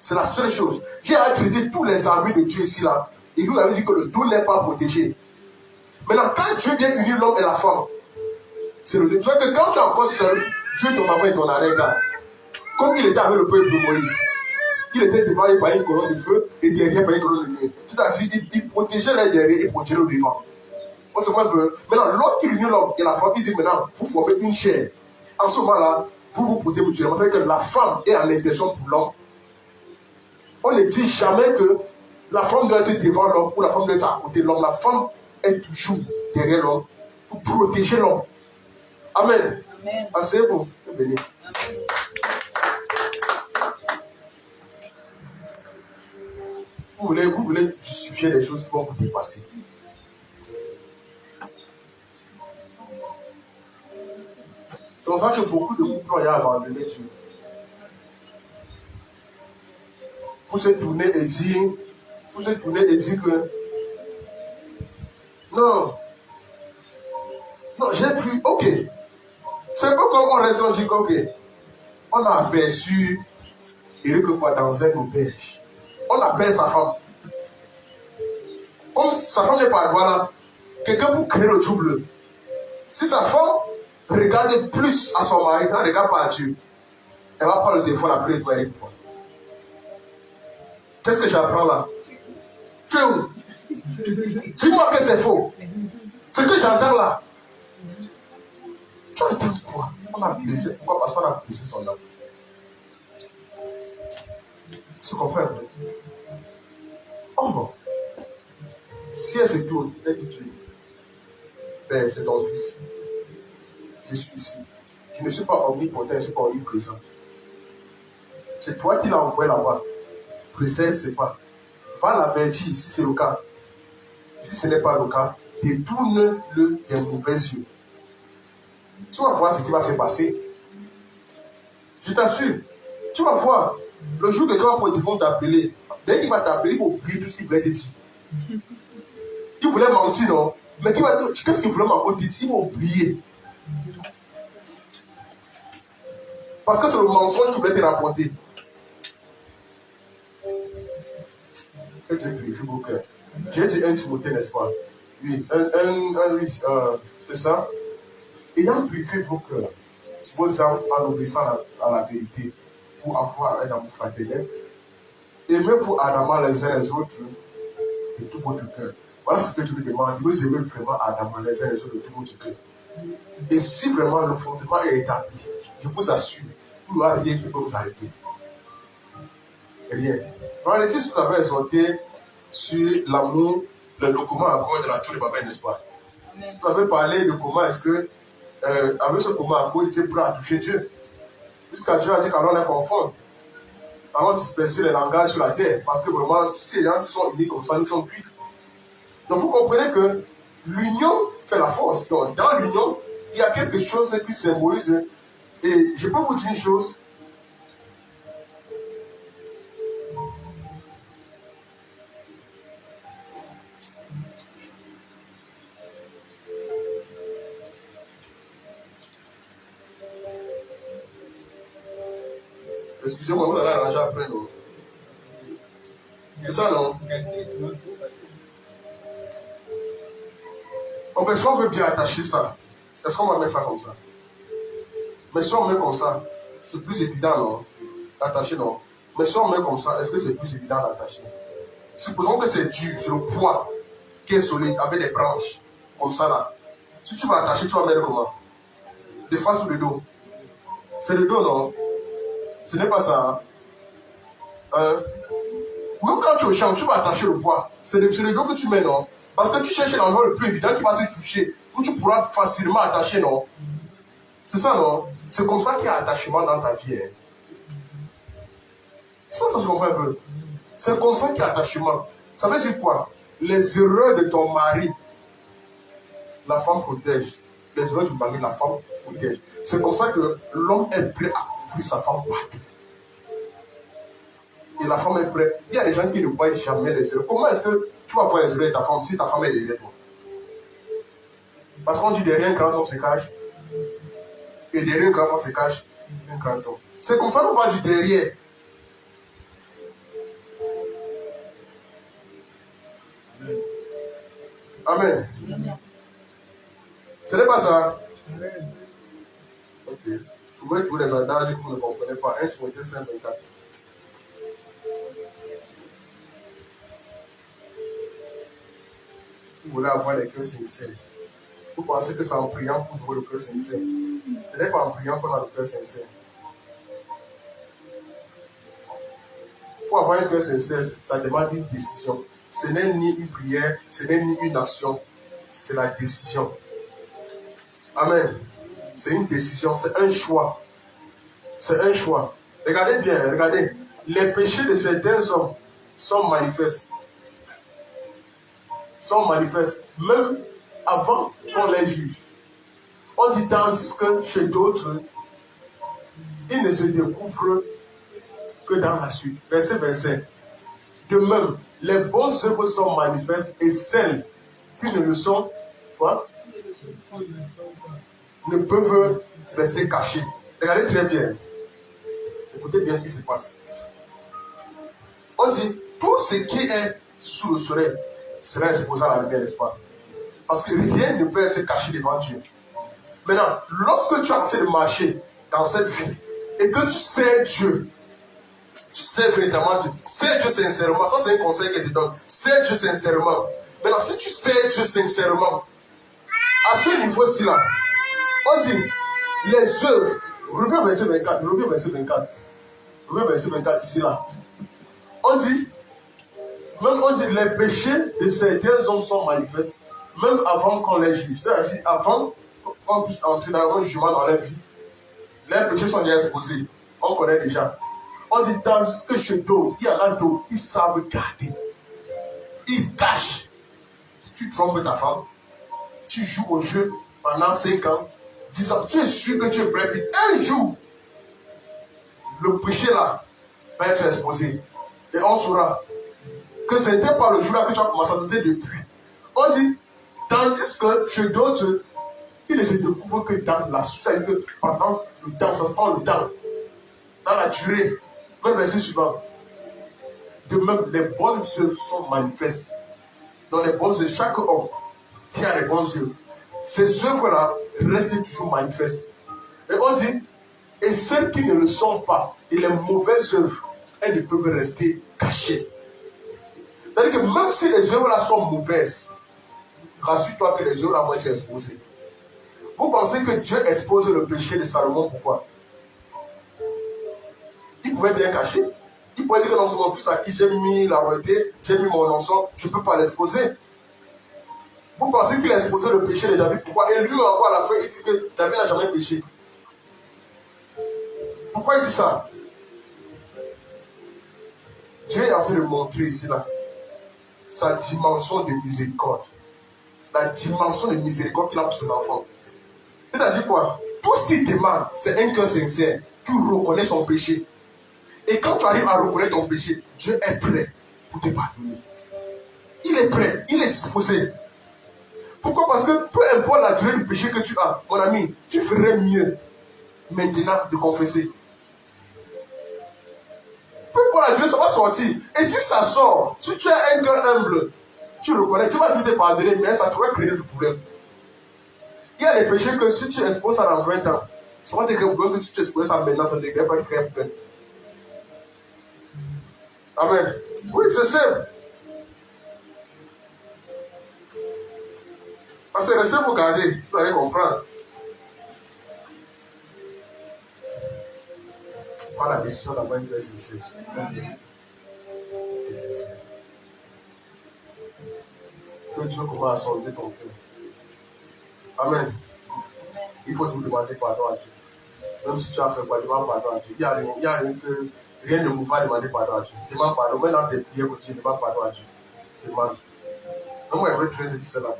C'est la seule chose. J'ai traité tous les amis de Dieu ici là. Et je vous avais dit que le dos n'est pas protégé. Maintenant, quand Dieu vient unir l'homme et la femme, c'est le dos. C'est que quand tu es encore seul, Dieu est ton avant et ton arrière-garde. Comme il était avec le peuple de Moïse. Il était devant par une colonne de feu et derrière par une colonne de feu. C'est-à-dire il protégeait les derrière et protégeait le devant. On se voit un peu. Maintenant, lorsqu'il unit l'homme et la femme, il dit maintenant, vous formez une chair. En ce moment-là, vous protégez mutuellement. C'est-à-dire que la femme est en intention pour l'homme. On ne dit jamais que la femme doit être devant l'homme ou la femme doit être à côté de l'homme. La femme est toujours derrière l'homme pour protéger l'homme. Amen. Amen. Asseyez-vous. Béni. Amen. Vous voulez justifier les choses qui vont vous dépasser. C'est pour ça que beaucoup de couples ont abandonné Dieu. Pour se tourner et dire que non, j'ai vu, ok. C'est un peu comme on reste, on dit que, ok, on a aperçu Eric dans un auberge. On appelle sa femme. Comme sa femme n'est pas voilà, quelqu'un pour créer le trouble. Si sa femme regarde plus à son mari, elle ne regarde pas à Dieu, elle va prendre le téléphone après le mari. Qu'est-ce que j'apprends là? Tu es où? Dis-moi que c'est faux. Ce que j'entends là. Tu attends quoi? On a blessé. Pourquoi? Parce qu'on a blessé son âme. Tu comprends? Oh, si elle se tourne, elle dit Père, c'est ton fils. Je suis ici. Je ne suis pas omnipotent, je ne suis pas omniprésent. C'est toi qui l'as envoyé là-bas. Précède ses pas. Va l'avertir si c'est le cas. Si ce n'est pas le cas, détourne-le des mauvais yeux. Tu vas voir ce qui va se passer. Je t'assure. Tu vas voir. Le jour que toi, ils vont t'appeler, dès qu'il va t'appeler, il va oublier tout ce qu'il voulait te dire. Il voulait mentir, non? Mais qu'est-ce qu'il voulait m'avoir dit? Il va oublier. Parce que c'est le mensonge qu'il voulait te rapporter. Que Dieu purifie vos cœurs. J'ai dit 1 Timothée, n'est-ce pas? Oui, c'est ça. Ayant purifié vos cœurs, vos âmes en obéissant à la vérité, pour avoir un amour fraternel, aimez-vous ardemment les uns les autres de tout votre cœur. Voilà ce que je vous demande. Vous aimez vraiment ardemment les uns les autres de tout votre cœur. Et si vraiment le fondement est établi, je vous assure, il n'y aura rien qui peut vous arrêter. Rien. En réalité, si vous avez exhorté sur l'amour, le document à bord de la tour de Babel, n'est-ce pas? Amen. Vous avez parlé de comment est-ce que, avec ce document à bord, il était prêt à toucher Dieu. Jusqu'à Dieu a dit qu'allons les confondre. Allons disperser les langages sur la terre. Parce que vraiment, si les gens sont unis comme ça, nous sommes cuits. Donc vous comprenez que l'union fait la force. Donc dans l'union, il y a quelque chose qui symbolise. Et je peux vous dire une chose. Excusez-moi, vous allez arranger après, non? C'est ça, non? Donc, est-ce qu'on veut bien attacher ça? Est-ce qu'on va mettre ça comme ça? Mais si on met comme ça, c'est plus évident, non? D'attacher, non? Mais si on met comme ça, est-ce que c'est plus évident d'attacher? Supposons que c'est dur, c'est le poids qui est solide, avec des branches, comme ça, là. Si tu vas attacher, tu vas mettre comment? De face ou de dos? C'est le dos, non? Ce n'est pas ça, hein? Même quand tu es au champ, tu vas attacher le poids. C'est le dos que tu mets, non? Parce que tu cherches l'endroit le plus évident qui va se toucher, où tu pourras facilement attacher, non? C'est ça, non? C'est comme ça qu'il y a attachement dans ta vie. Hein? C'est pas ça que je comprends un peu. C'est comme ça qu'il y a attachement. Ça veut dire quoi? Les erreurs de ton mari, la femme protège. Les erreurs du mari, la femme protège. C'est comme ça que l'homme est prêt à couvrir sa femme partout. Et la femme est prête. Il y a des gens qui ne voient jamais les erreurs. Comment est-ce que tu vas voir les erreurs de ta femme si ta femme est derrière toi? Parce qu'on dit derrière un grand homme se cache. Et derrière un grand homme se cache un grand homme. C'est comme ça qu'on va du derrière. Amen. Ce n'est pas ça? Ok. Je voulais que vous les adages que vous ne comprenez pas. 1 Timothée 5, 24. Vous voulez avoir les cœurs sincères. Vous pensez que c'est en priant que vous aurez le cœur sincère. Ce n'est pas en priant qu'on a le cœur sincère. Pour avoir un cœur sincère, ça demande une décision. Ce n'est ni une prière, ce n'est ni une action, c'est la décision. Amen. C'est une décision, c'est un choix. C'est un choix. Regardez bien, regardez. Les péchés de certains hommes sont manifestes. Sont manifestes. Même avant qu'on les juge. On dit tandis que chez d'autres, ils ne se découvrent que dans la suite. Verset 25. De même, les bonnes œuvres sont manifestes et celles qui ne le sont pas ne peuvent rester cachées. Regardez très bien. Écoutez bien ce qui se passe. On dit, tout ce qui est sous le soleil sera exposé à la lumière, n'est-ce pas? Parce que rien ne peut être caché devant Dieu. Maintenant, lorsque tu es en train de marcher dans cette vie et que tu sais Dieu, tu sais véritablement Dieu, sais Dieu sincèrement, ça c'est un conseil que je te donne, sais Dieu sincèrement. Maintenant, si tu sais Dieu sincèrement, à ce niveau-ci là, on dit, les œuvres. Reviens verset 24. Reviens verset 24. Reviens verset 24 ici là. On dit, même on dit les péchés de certains hommes sont manifestes, même avant qu'on les juge. C'est-à-dire avant qu'on puisse entrer dans un jugement dans leur vie, les péchés sont déjà exposés. On connaît déjà. On dit dans ce que chez d'autres, il y en a d'autres qui savent garder. Ils cachent. Tu trompes ta femme, tu joues au jeu pendant 5 ans, 10 ans, tu es sûr que tu es prêt. Un jour, le péché là va être exposé. Et on saura que ce n'était pas le jour là que tu as commencé à noter depuis. On dit, tandis que chez d'autres, il ne se découvre que dans la suite, que pendant le temps, ça se prend le temps, dans la durée. Même verset suivant. De même, les bonnes œuvres sont manifestes. Dans les bonnes œuvres, chaque homme qui a les bonnes œuvres, ces œuvres-là restent toujours manifestes. Et on dit, et celles qui ne le sont pas, et les mauvaises œuvres, elles ne peuvent rester cachées. C'est-à-dire que même si les œuvres-là sont mauvaises, rassure-toi que les œuvres-là vont être exposées. Vous pensez que Dieu expose le péché de Salomon, pourquoi? Il pouvait bien cacher. Il pouvait dire que dans mon fils à qui j'ai mis la royauté, j'ai mis mon enfant, je ne peux pas l'exposer. Vous pensez qu'il a exposé le péché de David, pourquoi? Et lui encore à la fin, il dit que David n'a jamais péché. Pourquoi il dit ça? Dieu est en train de montrer ici là sa dimension de miséricorde. La dimension de miséricorde qu'il a pour ses enfants. C'est-à-dire quoi? Tout ce qu'il demande, c'est un cœur sincère qui reconnaît son péché. Et quand tu arrives à reconnaître ton péché, Dieu est prêt pour te pardonner. Il est prêt, il est disposé. Pourquoi? Parce que peu importe la durée du péché que tu as, mon ami, tu ferais mieux maintenant de confesser. Peu importe la durée, ça va sortir. Et si ça sort, si tu as un cœur humble, tu reconnais, tu vas tout te pardonner, mais ça pourrait créer du problème. Il y a des péchés que si tu exposes ça dans 20 ans, ça va te créer un problème, que si tu exposes ça maintenant, ça ne te crée pas de créer un problème. Amen. Oui, c'est simple. Parce que restez vous garder, vous allez comprendre. Prends la décision d'avoir une vie sincère. Sincère. Que Dieu commence à sonder ton cœur. Amen. Il faut tout demander pardon à Dieu. Même si tu as fait quoi, demande pardon à Dieu. Il y a rien que rien ne vous va demander pardon à Dieu. Demande pardon. Même dans tes prières quotidiennes, demande pardon à Dieu. Demande. Comment Hébreux 13 dit ça là-bas?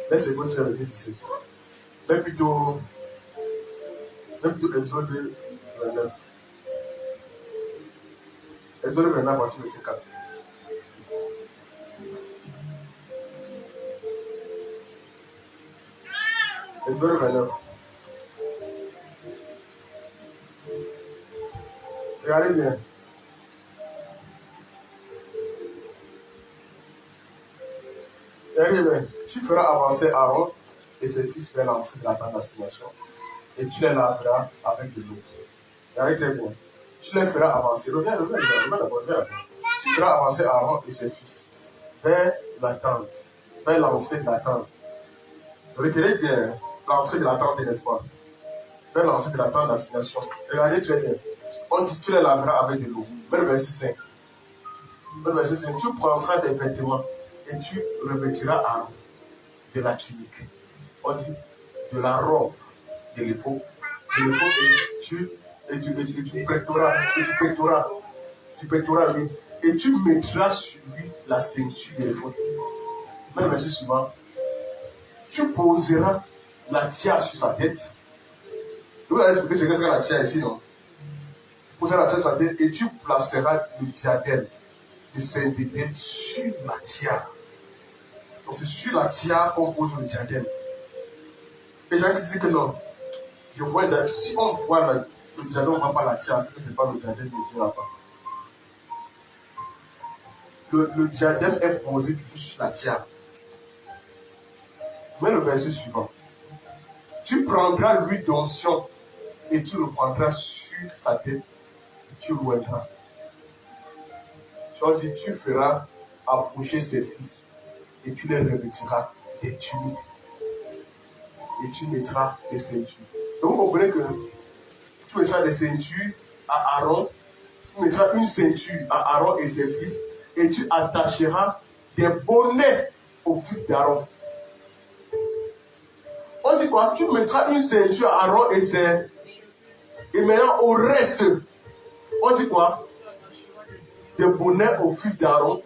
Laisse Hébreux 13 verset 17. Même plutôt Exode 29. Exode 29, partie verset 4. Exode 29. Regardez bien. Regardez bien. Tu feras avancer Aaron et ses fils vers l'entrée de la tente d'assignation et tu les laveras avec de l'eau. Regardez très bien. Tu les feras avancer. Reviens d'abord. Tu feras avancer Aaron et ses fils vers la tente, vers l'entrée de la tente. Retenez bien l'entrée de la tente, n'est-ce pas? Vers l'entrée de la tente d'assignation. Regardez très bien. On dit tu les laveras avec de l'eau. Vers le verset 5. Vers le verset 5. Tu prendras des vêtements et tu revêtiras Aaron de la tunique. On dit de la robe de l'épaule. Et tu prêteras lui. Et tu mettras sur lui la ceinture de l'épaule. Vers le verset suivant. Tu poseras la tiare sur sa tête. Je vous ai expliqué ce que la tiare ici, non? Tu poseras la tiare sur sa tête et tu placeras le diadème de sainteté sur la tiare. Donc c'est sur la tiare qu'on pose le diadème. Les gens qui disent que non, je vois déjà, si on voit le diadème, on ne voit pas la tiare, c'est que ce n'est pas le diadème de Dieu là-bas. Le diadème est posé toujours sur la tiare. Mais le verset suivant. Tu prendras l'huile d'onction et tu le prendras sur sa tête tu loindras. Tu vas dire, tu feras approcher ses fils et tu les revêtiras des tuniques et tu mettras des ceintures. Donc vous comprenez que tu mettras des ceintures à Aaron, tu mettras une ceinture à Aaron et ses fils et tu attacheras des bonnets aux fils d'Aaron. On dit quoi? Tu mettras une ceinture à Aaron et ses... Et maintenant au reste, on dit quoi? Des bonnets aux fils d'Aaron.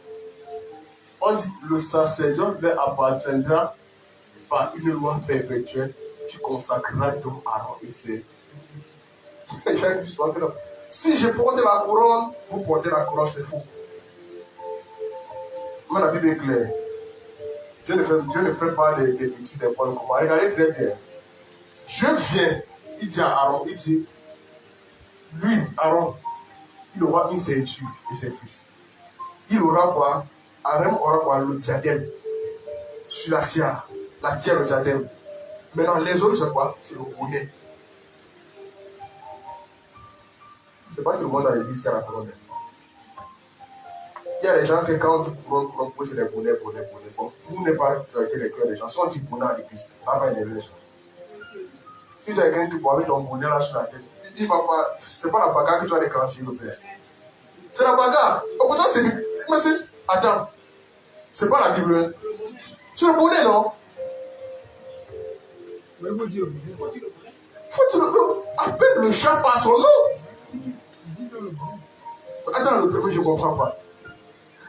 On dit le sacerdoce leur appartiendra par une loi perpétuelle. Tu consacreras donc Aaron et ses... Si je porte la couronne, vous portez la couronne, c'est faux. Mais la Bible est claire. Je ne fais pas des petits des points comment. Regardez très bien. Je viens, il dit à Aaron, il dit, lui, Aaron, il aura une ceinture et ses fils. Il aura quoi? Aaron aura quoi? Le diadème sur la tiare. La tiare, le diadème. Maintenant, les autres, c'est quoi? C'est le bonnet. C'est pas tout le monde dans l'église qui a la couronne. Il y a des gens qui, quand on couronne, c'est des bonnets. Bon, tout n'est pas que les cœurs des gens. Si on dit bonnet à l'église, ça va énerver les gens. Si tu as quelqu'un qui boit avec ton bonnet là sur la tête, tu dis, papa, c'est pas la bagarre que tu vas déclencher, le père. C'est la bagarre. Au pourtant, c'est. Mais c'est. Attends. C'est pas la Bible. C'est le bonnet, non? Oui, vous dites. Faut-il appelle le chat par son nom? Attends, le premier, je ne comprends pas.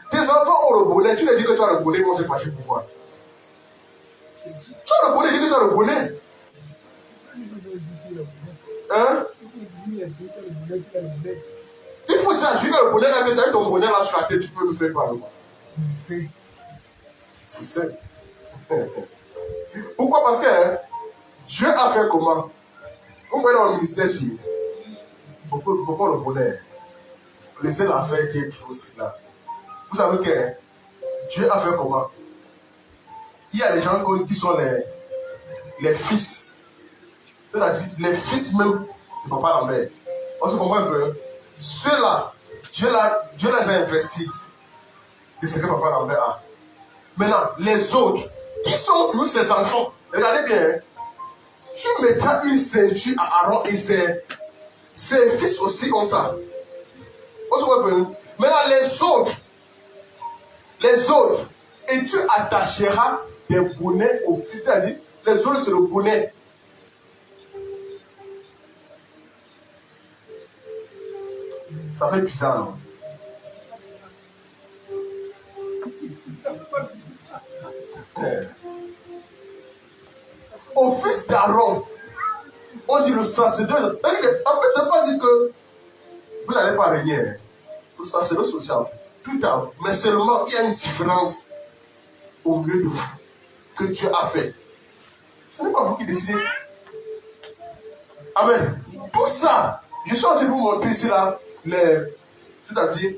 Tes enfants ont le bonnet, tu leur dis que tu as le bonnet, ils vont se fâcher pourquoi? Tu as le bonnet, dis que tu as le bonnet. Hein? Il faut dire à Jules que le bonnet là, que tu as eu ton bonnet là sur la tête, tu peux me faire quoi? C'est ça. Pourquoi? Parce que Dieu a fait comment? Vous voyez dans le ministère ici, pourquoi le bonnet? Laissez l'affaire qui est chose là. Vous savez que Dieu a fait comment? Il y a des gens qui sont les fils. C'est-à-dire les fils même de papa et mère. On se comprend un peu. Ceux-là, Dieu les a investis de ce que papa et mère a. Maintenant, les autres, qui sont tous ces enfants? Regardez bien. Tu mettras une ceinture à Aaron et ses fils aussi ont ça. On se comprend un peu. Maintenant, les autres, et tu attacheras des bonnets aux fils. C'est-à-dire, les autres, c'est le bonnet. Ça fait bizarre, non? Au fils d'Aaron, on dit le sacerdoce. En fait, c'est pas dire que vous n'allez pas régner. Le sacerdoce aussi a vu. Tout à vous. Mais seulement, il y a une différence au milieu de vous que Dieu a fait. Ce n'est pas vous qui décidez. Amen. Tout ça, je suis en train de vous montrer ici là, c'est-à-dire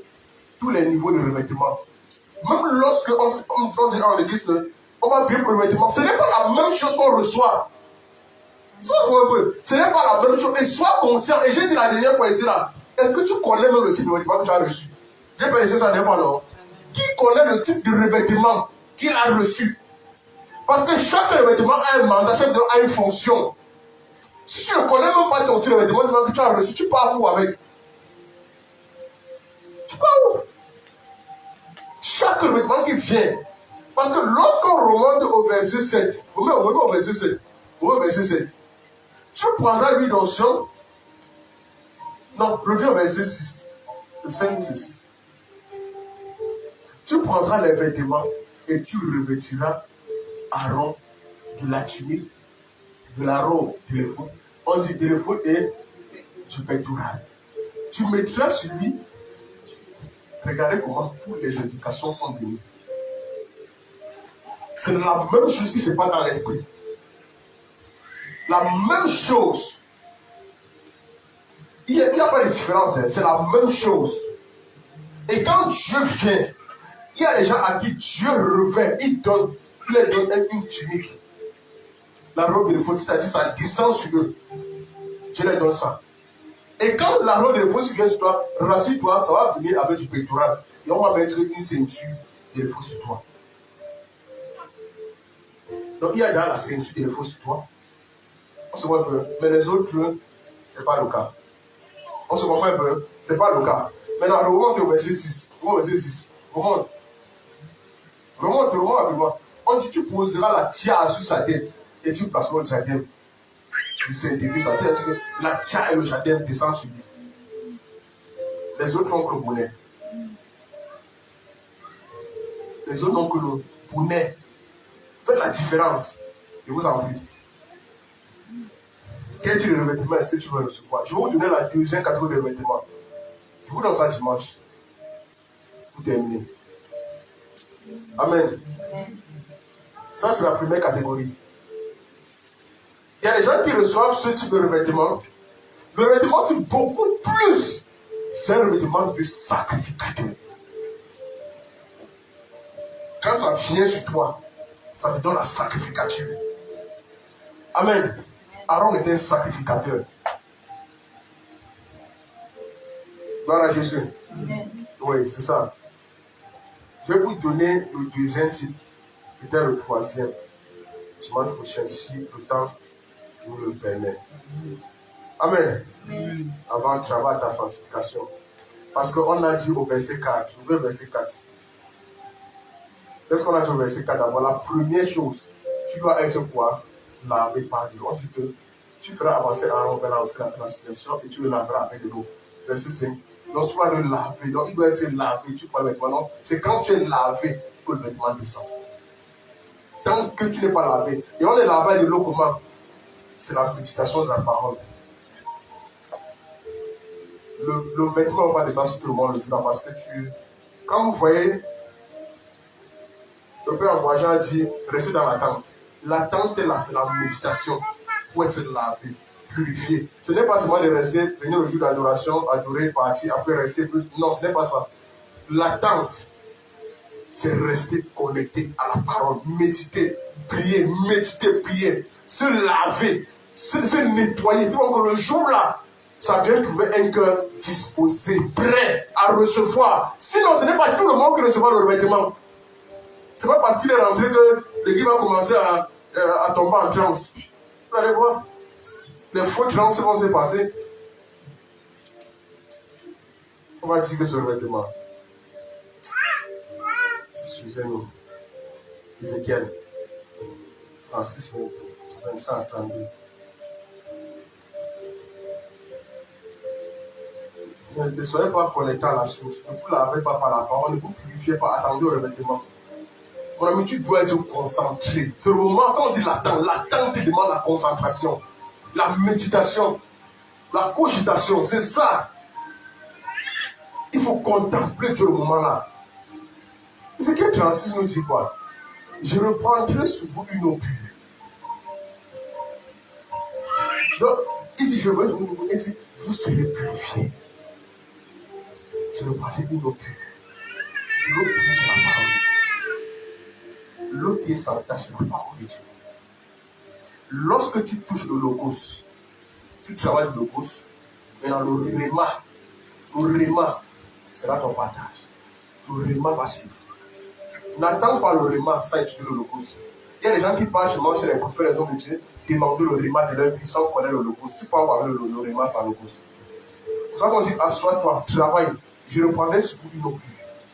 tous les niveaux de revêtement. Même lorsque on dit en église on va prier pour le revêtement, ce n'est pas la même chose qu'on reçoit. Ce n'est pas la même chose. Et sois conscient. Et j'ai dit la dernière fois ici là, est-ce que tu connais même le type de revêtement que tu as reçu? J'ai pas laissé ça la dernière fois, non? Qui connaît le type de revêtement qu'il a reçu? Parce que chaque revêtement a un mandat, chaque revêtement a une fonction. Si tu ne connais même pas ton type de revêtement que tu as reçu, tu pars où avec? Tu pars où? Chaque revêtement qui vient. Parce que lorsqu'on remonte au verset 7, on remet au verset 7, tu prendras l'huile d'onction. Non, reviens au verset 6. Le 5 ou 6. Tu prendras les vêtements et tu revêtiras Aaron de la tunique, de la robe, de l'éphod. On dit de l'éphod et du pectoral. Tu mettras sur lui. Regardez comment toutes les indications sont données. C'est la même chose qui se passe dans l'esprit. La même chose. Il n'y a pas de différence. Hein. C'est la même chose. Et quand Dieu vient, il y a des gens à qui Dieu revêt. Il leur donne une tunique. La robe de l'éphod, c'est-à-dire ça descend sur eux. Dieu leur donne ça. Et quand la robe de l'épouse vient sur toi, rassure-toi, ça va venir avec du pectoral. Et on va mettre une ceinture de l'épouse sur toi. Donc il y a déjà la ceinture de l'épouse sur toi. On se voit un peu. Mais les autres, ce n'est pas le cas. On se comprend un peu. Ce n'est pas le cas. Maintenant, remonte au verset 6. Remonte. Remonte. On dit tu poseras la tiare sur sa tête et tu placeras le jardin. Il s'interdit sa tête. La tiare et le jardin descendent sur lui. Les autres ont que le bonnet. Les autres n'ont que le bonnet. Faites la différence. Je vous en prie. Quel type de revêtement est-ce que tu veux recevoir? Je vais vous donner la deuxième catégorie de revêtement. Je vous donne ça dimanche. Pour terminer. Amen. Ça, c'est la première catégorie. Il y a des gens qui reçoivent ce type de revêtement. Le revêtement, c'est beaucoup plus. C'est un revêtement de sacrificateur. Quand ça vient sur toi, ça te donne la sacrificature. Amen. Aaron était un sacrificateur. Gloire à Jésus. Amen. Oui, c'est ça. Je vais vous donner le deuxième type, peut-être le troisième, dimanche prochain, si le temps nous le permet. Amen. Amen. Avant de travailler ta sanctification. Parce qu'on a dit au verset 4, le verset 4. Qu'est-ce qu'on a dit au verset 4 d'abord? La première chose, tu dois être quoi? Lavé par l'eau. On dit que tu feras avancer Aaron vers la transgression et tu le laveras avec de l'eau. Verset 5. Donc tu vas le laver. Donc il doit être lavé. Tu prends le vêtement. Non, c'est quand tu es lavé que le vêtement descend. Tant que tu n'es pas lavé. Et on est lavé avec de l'eau comment? C'est la méditation de la parole. Le vêtement ne va pas descendre sur tout le monde le jour-là parce que quand vous voyez, le père en voyageant a dit, restez dans la tente. La tente est là, c'est la méditation pour être lavé, purifié. Ce n'est pas seulement de rester, venir le jour d'adoration, adorer, partir, après rester plus. Non, ce n'est pas ça. La tente, c'est rester connecté à la parole, méditer, prier, se laver, se nettoyer. Donc le jour-là, ça vient trouver un cœur disposé, prêt à recevoir. Sinon, ce n'est pas tout le monde qui recevra le revêtement. Ce n'est pas parce qu'il est rentré que l'équipe va commencer à tomber en transe. Vous allez voir, les faux transes vont se passer. On va dire que ce revêtement. Excusez-nous. Ézéchiel 36, 25 à 32. Ne soyez pas connectés à la source. Ne vous lavez pas par la parole. Ne vous purifiez pas. Attendez au revêtement. Mon ami, tu dois être concentré. C'est le moment, quand on dit l'attente te demande la concentration, la méditation, la cogitation. C'est ça. Il faut contempler tout le moment-là. C'est que 36 nous dit quoi? Je reprendrai sur vous une eau pure. Donc, il dit, vous serez purifiés. Je reprendrai une eau pure. L'eau pure, c'est la parole de Dieu. L'eau qui est sans tache, c'est la parole de Dieu. Lorsque tu touches le logos, tu travailles le logos, maintenant le réma sera ton partage. Le réma va suivre. N'attends pas le réma sans étudier le logos. Il y a des gens qui partent chez les prophètes, les hommes de Dieu, demander le réma de leur vie sans connaître le logos. Tu peux avoir le réma sans logos. C'est pour ça qu'on dit, assois-toi, travaille. Je reprendrai sur vous une eau pure.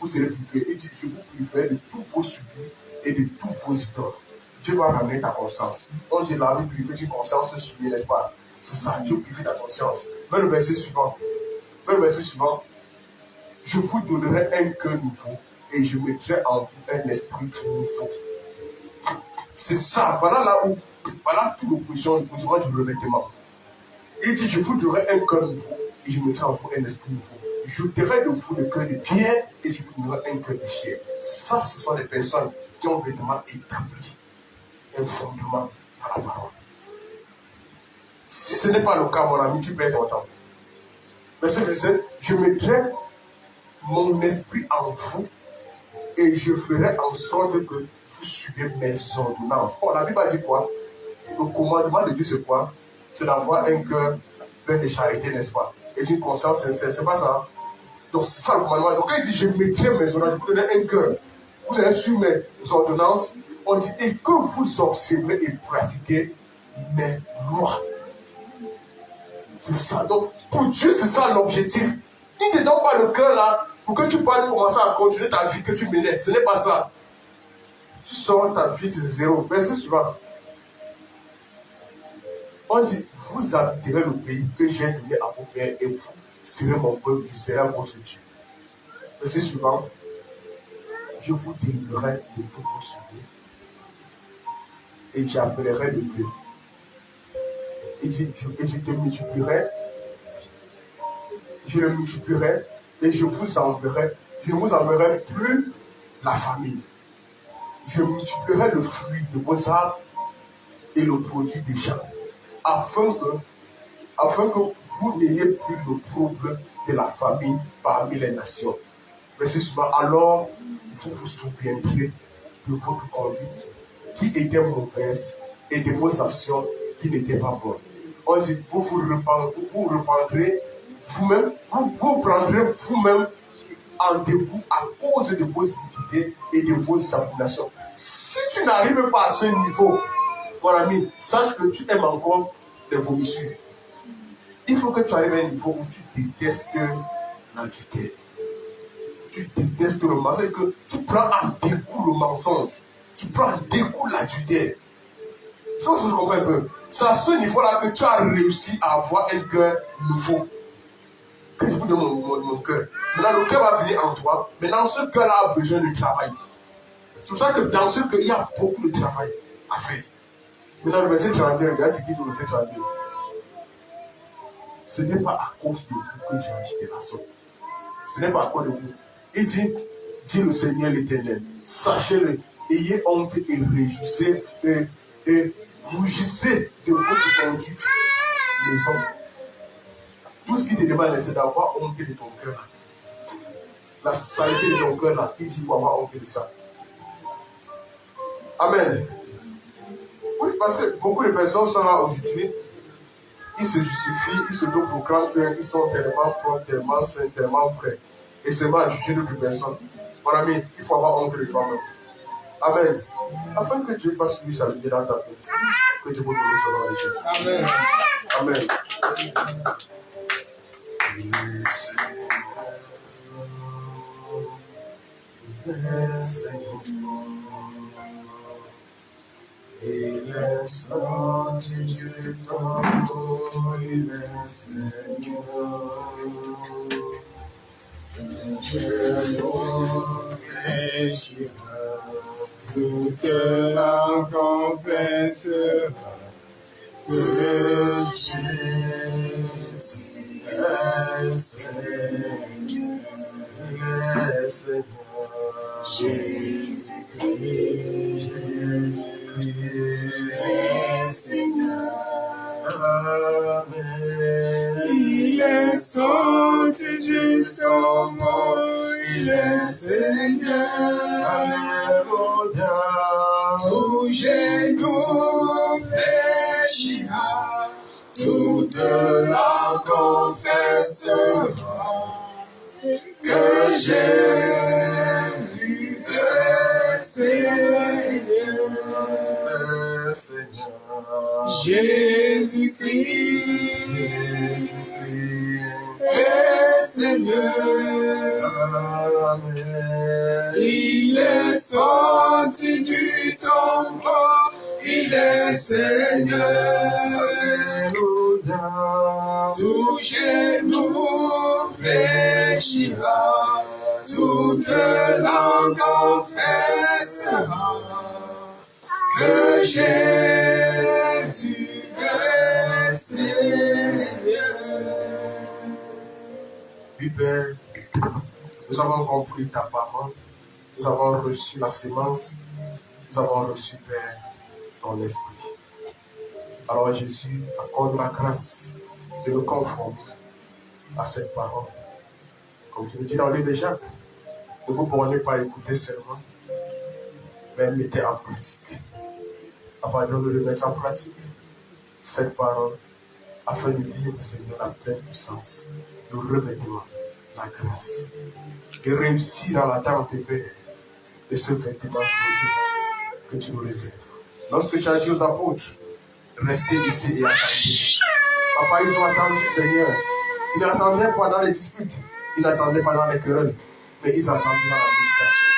Vous serez purifiés. Et je vous purifierai de tous vos subis et de tous vos idoles. Dieu va ramener ta conscience. On dit la vie purifiée d'une conscience souillée, n'est-ce pas? C'est ça, Dieu purifie ta conscience. Mais le verset suivant. Je vous donnerai un cœur nouveau et je mettrai en vous un esprit nouveau. C'est ça. Voilà tout le position du revêtement. Il dit, je vous donnerai un cœur nouveau et je mettrai en vous un esprit nouveau. Je t'aurai de vous le cœur de pierre et je vous donnerai un cœur de chair. Ça, ce sont des personnes qui ont vraiment établi un fondement à la parole. Si ce n'est pas le cas, mon ami, tu perds ton temps. Verset 27, je mettrai mon esprit en vous et je ferai en sorte que vous suivez mes ordonnances. Oh, la Bible a dit quoi? Le commandement de Dieu, c'est quoi? C'est d'avoir un cœur plein de charité, n'est-ce pas? et d'une conscience sincère. C'est pas ça. Donc c'est ça le commandement. Donc quand il dit je mettrai mes ordonnances, je vous donnerai un cœur. Vous allez suivre mes ordonnances. On dit et que vous observez et pratiquez mes lois. C'est ça. Donc pour Dieu, c'est ça l'objectif. Il ne te donne pas le cœur là pour que tu puisses commencer à continuer ta vie que tu menais. Ce n'est pas ça. Tu sors ta vie de zéro. Verset suivant. On dit, vous habiterez le pays que j'ai donné à vos pères et vous serez mon peuple, je serai votre Dieu. Verset suivant. Je vous délivrerai de tous vos soucis et j'appellerai le bleu. Il dit, et je te multiplierai, je le multiplierai et je ne vous enverrai plus la famine. Je multiplierai le fruit de vos arbres et le produit des champs, afin que vous n'ayez plus le trouble de la famine parmi les nations. Verset suivant. Alors, vous vous souviendrez de votre conduite qui était mauvaise et de vos actions qui n'étaient pas bonnes. On dit, vous reprendrez vous-même, vous prendrez vous-même en dégoût à cause de vos iniquités et de vos abominations. Si tu n'arrives pas à ce niveau, mon ami, sache que tu aimes encore les vomissures. Il faut que tu arrives à un niveau où tu détestes l'adultère. Tu détestes le mensonge. C'est que tu prends en dégoût le mensonge. Tu prends en dégoût l'adultère. C'est ce que je comprends un peu. C'est à ce niveau-là que tu as réussi à avoir un cœur nouveau. Que je vous donne mon cœur. Maintenant, le cœur va venir en toi. Maintenant, ce cœur-là a besoin de travail. C'est pour ça que dans ce cœur, il y a beaucoup de travail à faire. Maintenant, le verset 32, regarde ce qu'il dit au verset 32. Ce n'est pas à cause de vous que j'ai agi de la sorte. Ce n'est pas à cause de vous. Il dit le Seigneur l'Éternel, sachez-le, ayez honte et réjouissez et rougissez de votre conduite, les hommes. Tout ce qui te demande, c'est d'avoir honte de ton cœur. La saleté de ton cœur, là, il dit qu'il faut avoir honte de ça. Amen. Oui, parce que beaucoup de personnes sont là aujourd'hui, ils se justifient, ils se proclament qu'ils sont tellement propres, tellement saints, tellement vrais. Et c'est mal à juger d'autres personnes. Mon ami, il faut avoir honte de toi-même. Amen. Afin que Dieu fasse lui sa lumière dans ta vie. Que Dieu vous donne son nom de Jésus. Amen. Amen. Il est sorti du tombeau, il est Seigneur. Je confessera, toute la confessera que Jésus est Seigneur. Il est Seigneur. Jésus-Christ est Seigneur. Amen. Il est sorti du tombeau, il est Seigneur. Alléluia. Tout genou fléchira, toute langue confessera que Jésus est Seigneur. Jésus-Christ est Seigneur. Amen. Il est sorti du tombeau, il est Seigneur. Alléluia. Tout genou fléchira, toute langue confessera que Jésus est Seigneur. Oui, Père, nous avons compris ta parole, nous avons reçu la sémence, nous avons reçu, Père, ton esprit. Alors Jésus, accorde la grâce de nous conformer à cette parole. Comme tu nous dis dans le livre de Jacques, ne vous bornez pas à écouter seulement, mais mettez en pratique. Avant de le mettre en pratique, cette parole afin de vivre, Seigneur, la pleine puissance, le revêtement, la grâce, de réussir dans l'attente, Père, de ce vêtement glorieux que tu nous réserves. Lorsque tu as dit aux apôtres, restez ici et attendez. Papa, ils ont attendu, Seigneur. Ils n'attendaient pas dans les disputes, ils n'attendaient pas dans les querelles, mais ils attendaient dans la méditation,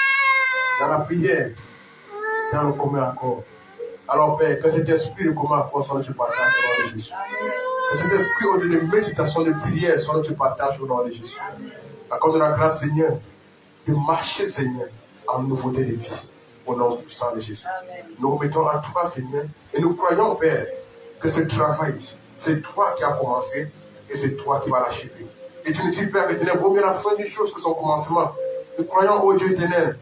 dans la prière, dans le commun accord. Alors, Père, que cet esprit de commun accord soit notre partage au nom de Jésus. Que cet esprit de méditation, de prière soit notre partage au nom de Jésus. Accorde la grâce, Seigneur, de marcher, Seigneur, en nouveauté de vie, au nom puissant de Jésus. Amen. Nous remettons à toi, Seigneur, et nous croyons, Père, que ce travail, c'est toi qui as commencé, et c'est toi qui vas l'achever. Et tu nous dis, Père éternel, vaut mieux la fin des choses que son commencement. Nous croyons, ô Dieu éternel,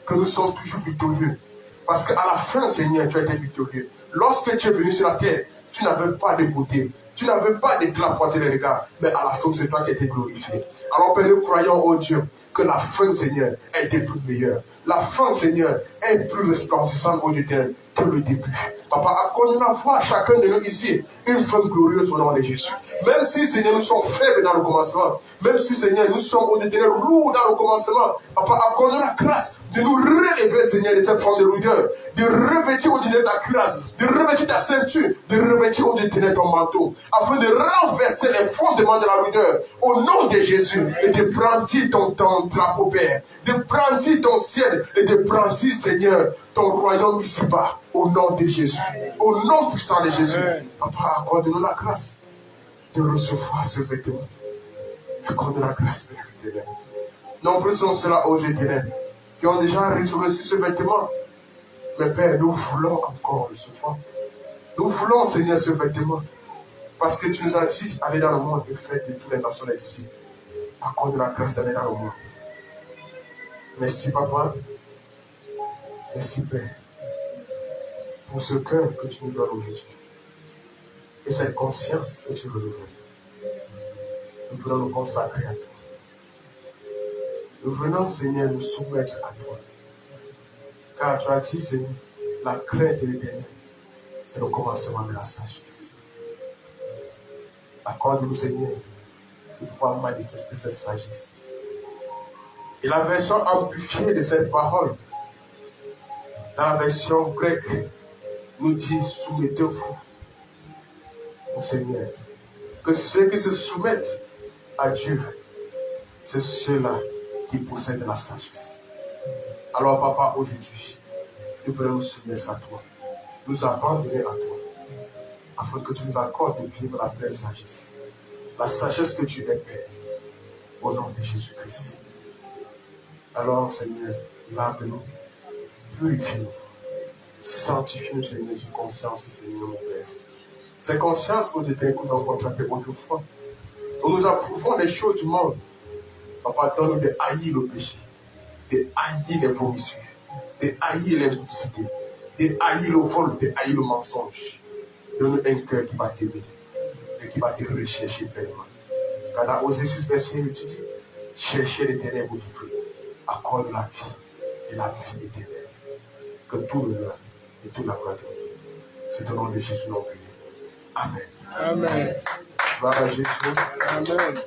que nous sommes toujours victorieux. Parce qu'à la fin, Seigneur, tu as été victorieux. Lorsque tu es venu sur la terre, tu n'avais pas de beauté. Tu n'avais pas d'éclat pour attirer les regards. Mais à la fin, c'est toi qui as été glorifié. Alors, Père, nous croyons, ô Dieu, que la fin, Seigneur, a été plus meilleure. La fin, Seigneur, est plus resplendissante, ô Dieu éternel, que le début. Papa, accorde-nous la foi à chacun de nous ici, une fin glorieuse au nom de Jésus. Même si, Seigneur, nous sommes faibles dans le commencement, même si, Seigneur, nous sommes, ô Dieu éternel, lourds dans le commencement, Papa, accorde-nous la grâce de nous relever, Seigneur, de cette forme de lourdeur, de revêtir, ô Dieu éternel, ta cuirasse, de revêtir ta ceinture, de revêtir, ô Dieu éternel, ton manteau, afin de renverser les fondements de la lourdeur, au nom de Jésus, et de brandir ton drapeau, Père, de brandir ton ciel, et de brandir, Seigneur, ton royaume ici-bas, au nom de Jésus, au nom puissant de Jésus. Papa, accorde-nous la grâce de recevoir ce vêtement. Accorde-nous la grâce, Père éternel. Nombreux sont ceux-là, ô Dieu éternel, qui ont déjà reçu ce vêtement. Mais Père, nous voulons encore recevoir. Nous voulons, Seigneur, ce vêtement. Parce que tu nous as dit, allez dans le monde et faites de toutes les nations ici. Accorde la grâce d'aller dans le monde. Merci, Papa. Merci, Père, pour ce cœur que tu nous donnes aujourd'hui. Et cette conscience que tu renouvelles. Nous voulons nous consacrer à toi. Nous venons, Seigneur, nous soumettre à toi. Car tu as dit, Seigneur, la crainte de l'Éternel, c'est le commencement de la sagesse. Accorde-nous, Seigneur, de pouvoir manifester cette sagesse. Et la version amplifiée de cette parole, dans la version grecque, nous dit, soumettez-vous au Seigneur. Que ceux qui se soumettent à Dieu, c'est ceux-là qui possèdent la sagesse. Alors, Papa, aujourd'hui, nous voulons nous soumettre à toi, nous abandonner à toi, afin que tu nous accordes de vivre la pleine sagesse. La sagesse que tu es, Père, au nom de Jésus-Christ. Alors, Seigneur, lave-nous, purifie-nous, sanctifie-nous, Seigneur, d'une conscience, Seigneur, mon Père. Ces consciences ont été rencontrées autrefois. Nous approuvons les choses du monde. Papa, donne-nous de haïr le péché, de haïr les vomissures, de haïr l'impudicité, de haïr le vol, de haïr le mensonge. Donne-nous un cœur qui va t'aimer et qui va te rechercher pleinement. Car dans Osée 6, verset 8, tu dis, cherchez l'Éternel pour vivre, accorde la vie et la vie éternelle. Que tout l'honneur et toute la gloire te revienne. C'est au nom de Jésus non prié. Amen. Amen. Gloire à Jésus. Amen.